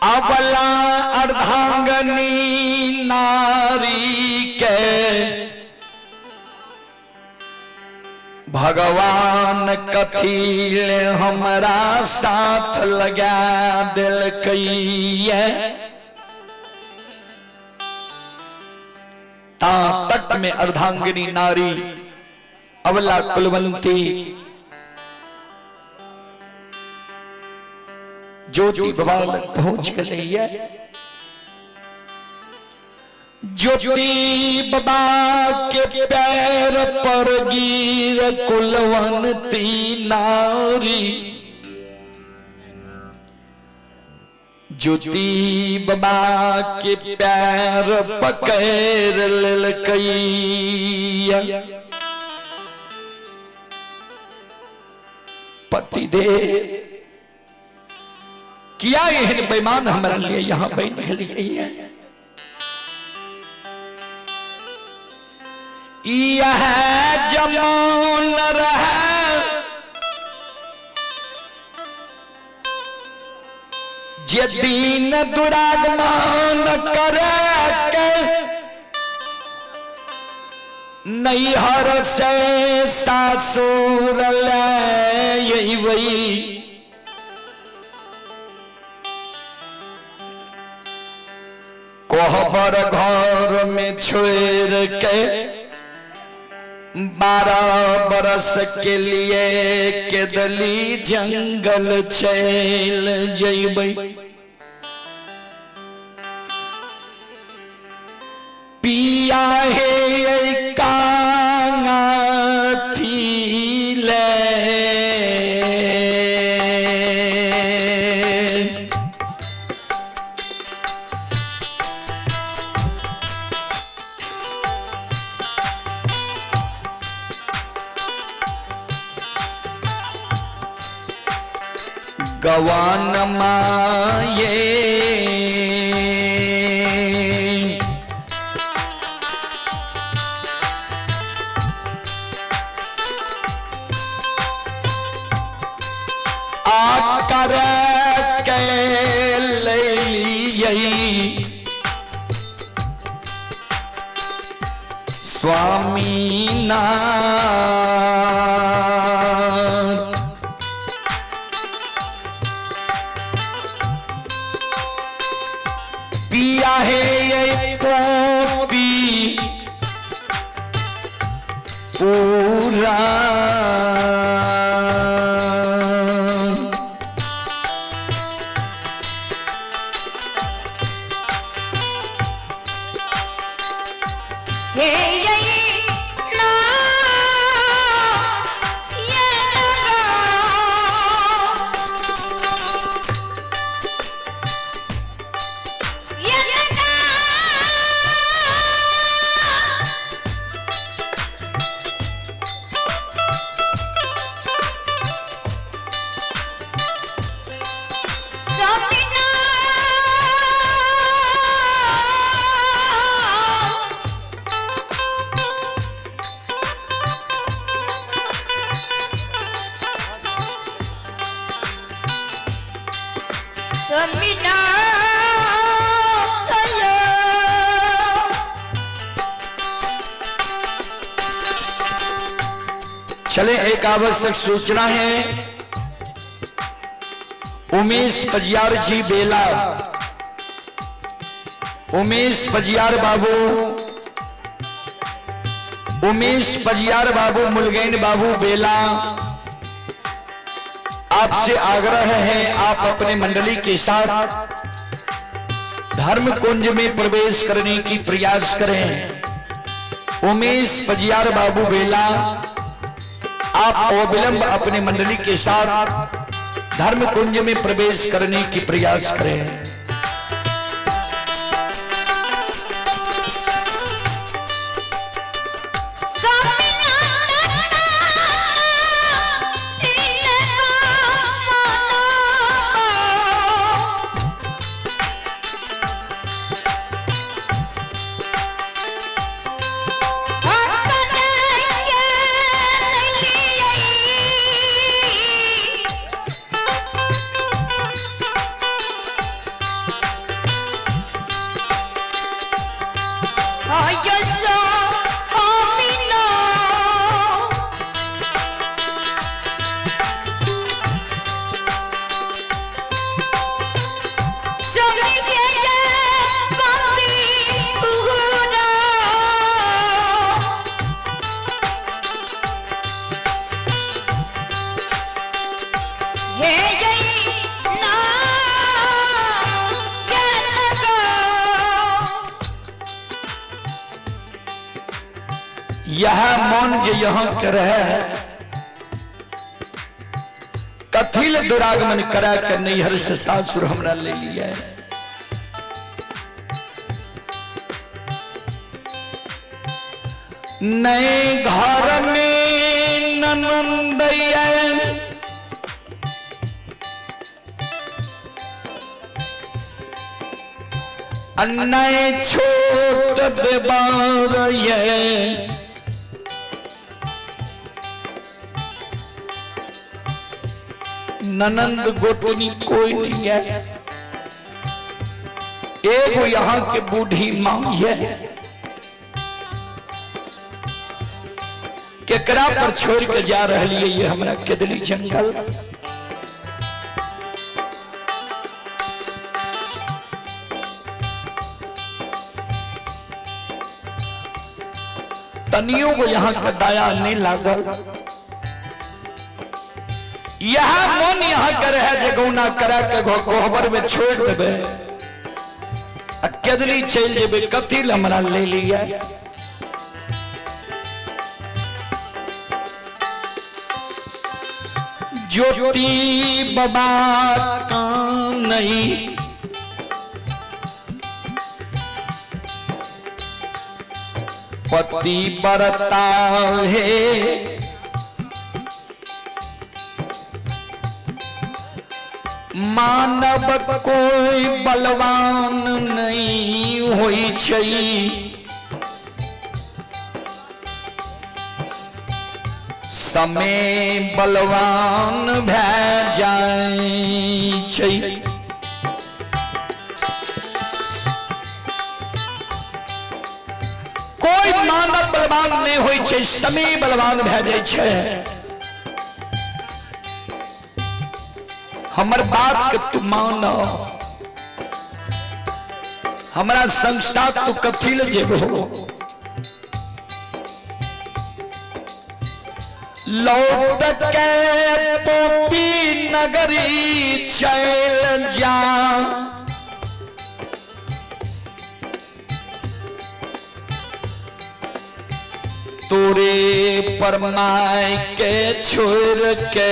अबला अर्धांगनी नारी के भगवान कथील हमरा साथ लगा दिल कई ता तक में अर्धांगिनी नारी अवला कुलवंती ज्योति बवाल पहुंच गई है। ज्योति बाबा के पैर पर गिर कुलवंती नारी। ज्योति बाबा के पैर पकड़ ललकैया। पति दे किया यह बेईमान हमारे लिए यहां बैठ गई है। यह जमौन रहे जे दीन दुरागमान करे के नैहर से सासुर ले यही वही। कोहबर घर में छोड़ के 12 बरस के लिए केदली जंगल चल जइबै। पिया है कांगा थीले गवान माये आकर के ले लिये स्वामी नाथ। पिया है ये पोपी पूरा चले एक आवश्यक सूचना है। उमेश पजियार जी बेला, उमेश पजियार बाबू, उमेश पजियार बाबू, मुलगैन बाबू बेला, आपसे आग्रह है आप अपने मंडली के साथ धर्म कुंज में प्रवेश करने की प्रयास करें। उमेश पजियार बाबू बेला, आप अविलंब अपने मंडली के साथ धर्म कुंज में प्रवेश करने की प्रयास करें। यह मन जो यहाँ के रहे कथिल दुरागमन करा कर नैहर से सासुर हमरा ले लिया। नए घर में ननंदैया नए छोट देवार ये ननंद गोतनी कोई नहीं है। एगो यहाँ के बूढ़ी माँ है केकरा पर छोड़ के जा रही है ये हमरा केदली जंगल। तनियों को यहाँ का दाया नहीं लागल। यह मन यहाँ कर है जगौना करा के गोहबर में छोड़ देवे केदली चल जेबे कथिल हमरा ले लिया। ज्योति बाबा का नहीं पति बरता है मानव कोई बलवान नहीं होई छई समय बलवान भै जाई छई। कोई मानव बलवान नहीं होई छे समय बलवान भै जाई छे। हमर बात के तू मानो हमरा संस्था तू कथिल जेबो लौट के पोपी नगरी चल जा तोरे परमाय के छोड़ के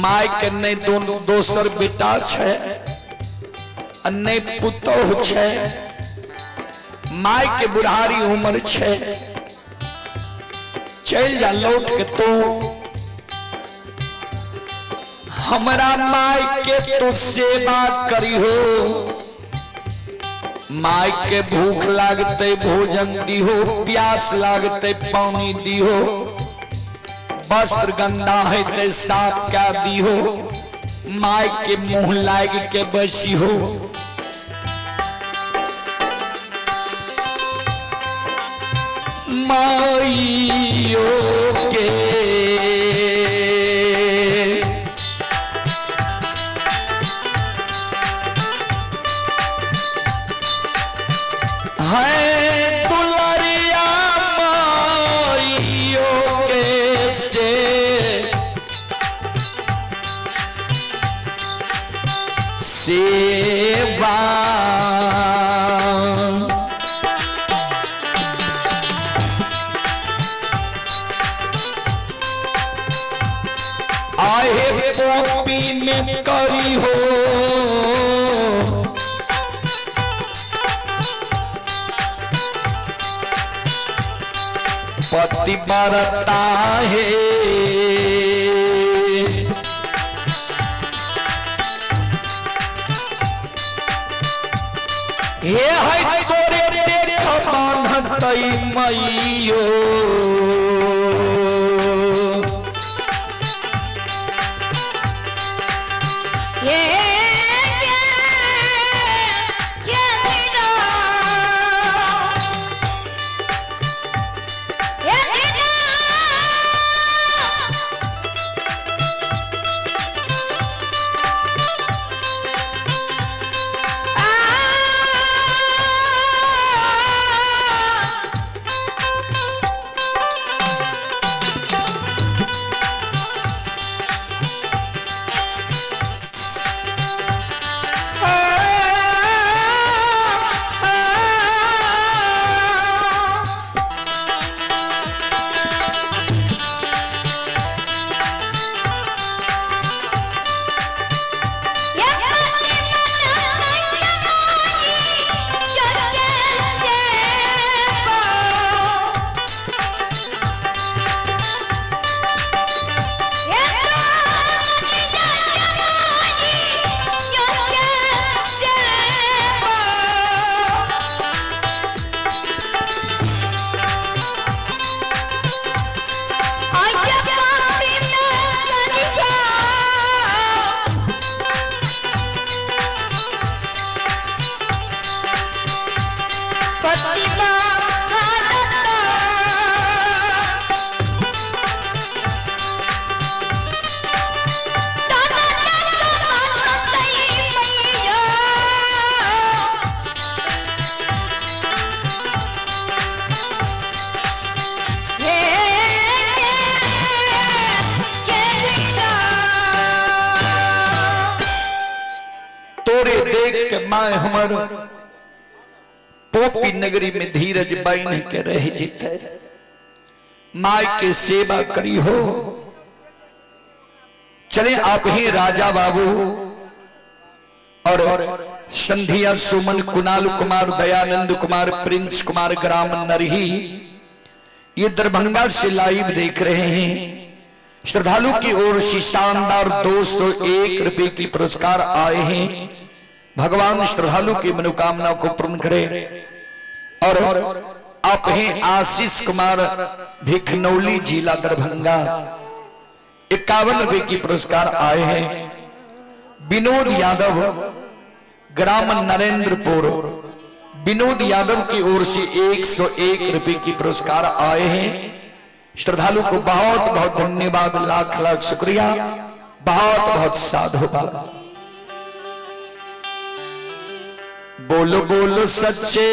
माय के नहीं दोनों दोसर बेटा छे नहीं पुतोह छे माय के बुढ़ारी उम्र छे चल जा लौट के तो हमरा माय के तो सेवा करी हो। माय के भूख लागते भोजन दिहो प्यास लागते पानी दिहो वस्त्र गंदा है ते साफ क्या दिहो माय के मुंह लाग के बसी हो। माइयो के है दुलरिया माइयो के सेवा आहे पोपी में करी हो पति बरता है हे है तोरे देख बांधतई मैयो के माँ हमर पोपी नगरी में धीरज बाइन के रह जीते माँ के सेवा करी हो। चले आप ही राजा बाबू और संधिया सुमन कुणाल कुमार दयानंद कुमार प्रिंस कुमार ग्राम नरही ये दरभंगा से लाइव देख रहे हैं। श्रद्धालु की ओर से शानदार 201 रुपए की पुरस्कार आए हैं। भगवान श्रद्धालु की मनोकामना को पूर्ण करे। और आप हैं आशीष कुमार भिखनौली जिला दरभंगा 51 रुपए की पुरस्कार आए हैं। विनोद यादव ग्राम नरेंद्रपुर विनोद यादव की ओर से 101 रुपए की पुरस्कार आए हैं। श्रद्धालु को बहुत बहुत धन्यवाद, लाख लाख शुक्रिया, बहुत बहुत साधुवाद। बोलो बोलो सच्चे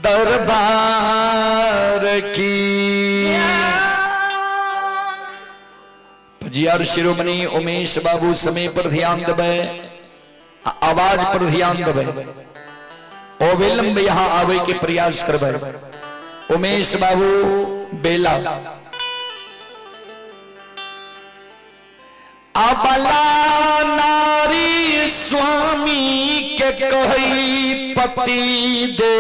दरबार की भजियार शिरोमणि उमेश बाबू समय पर ध्यान दबे, आवाज पर ध्यान दबे, अविलंब यहां आवे के प्रयास करबे। उमेश बाबू बेला अबला नारी स्वामी के कही पति दे,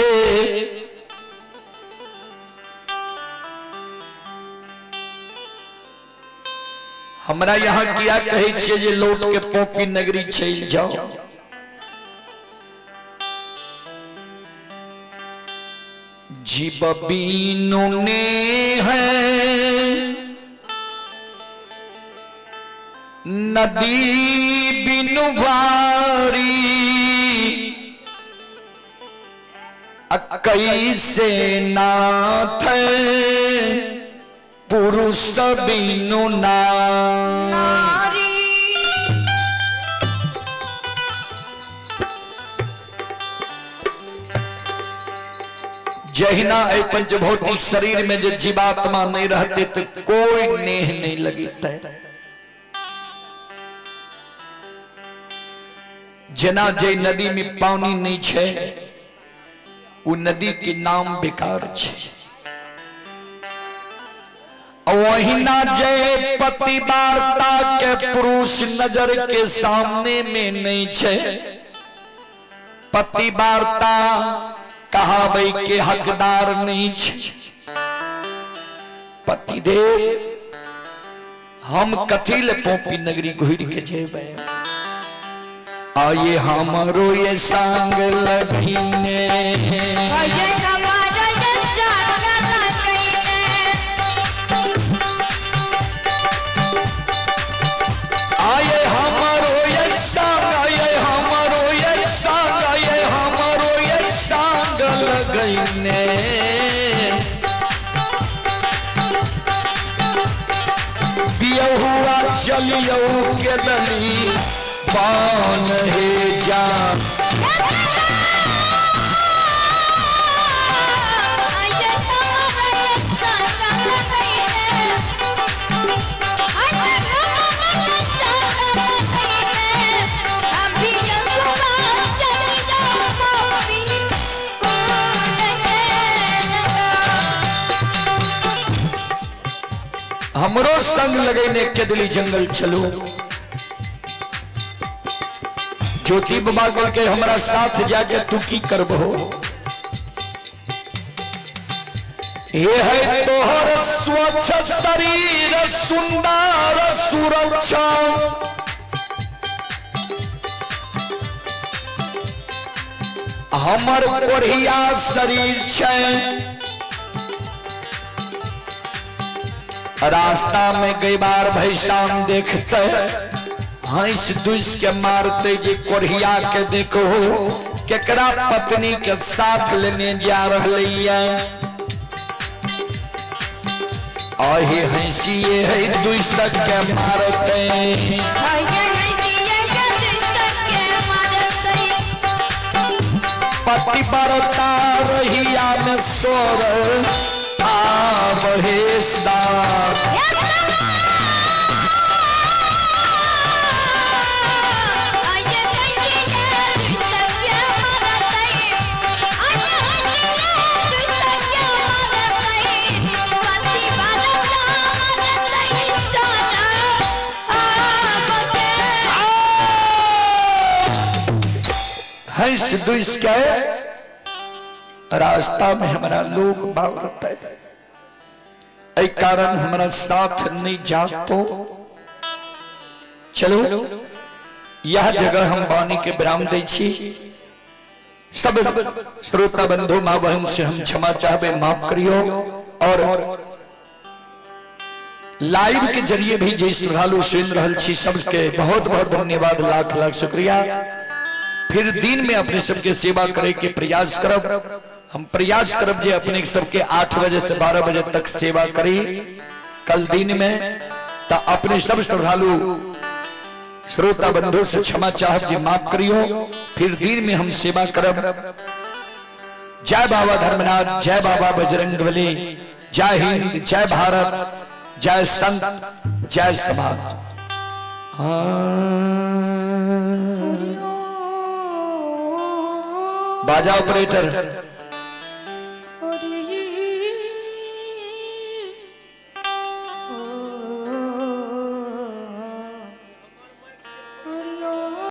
हमरा यहाँ किया कहे छे जे लौट के पोपी नगरी चल जाओ। जीव बीनू ने है नदी बिनु वारी, कैसे नाथ पुरुष बिनु नारी। जहिना ए पंचभौतिक शरीर में जो जीवात्मा नहीं रहते तो कोई नेह नहीं लगी तय। जना जे नदी में पानी नहीं छे वो नदी के नाम बेकार छे। वहीना जय पति वार्ता के पुरुष नजर के सामने में नहीं छे। पति वार्ता कहावे के हकदार नहीं छे। पति देव हम कथिल पोपी नगरी घुर के जेबे, आये हमारो ये संग लभीने, आये हमारो ये संग लभीने, आये हमारो ये संग, आये हमारो ये संग, आये हमारो ये संग लगीने। बिया हुआ चलियो के दली पान है जान, हमरो संग लगेने के दिली जंगल चलो। ज्योति बाबा करके हमारा साथ जाके तू की करबो। ये है तोहर स्वच्छ शरीर सुंदर सुरक्षा, हमर कोढ़िया शरीर छे। रास्ता में कई बार भैसान देखते हंस दुस के मारते जे कोढ़िया के देखो केकरा पत्नी के साथ लेने जा रही है। आही हंसिए है दुस के मारते, पति बरता रहिया में सोर आवहे साथ, हंस दुस के रास्ता में हमारा लोग बावरता है, ऐ कारण हमारा साथ नहीं जातो। चलो यह जगह हम वाणी के विराम दै छी। सब श्रोता बंधु माँ बहन से हम क्षमा चाहबे, माफ करियो। और लाइव के जरिए भी जे श्रद्धालु सुन रहल छी सबके बहुत बहुत धन्यवाद, लाख लाख शुक्रिया। फिर दिन में अपने सबके सेवा करे के प्रयास करब। हम प्रयास करब जे अपने सबके 8 बजे से 12 बजे तक सेवा करी कल दिन में। ता अपने सब श्रद्धालु श्रोता बंधु से क्षमा चाहब जी, माफ करियो। फिर दिन में हम सेवा करब। जय बाबा धर्मनाथ, जय बाबा बजरंगबली, जय हिंद, जय भारत, जय संत, जय समाज। बाजा ऑपरेटर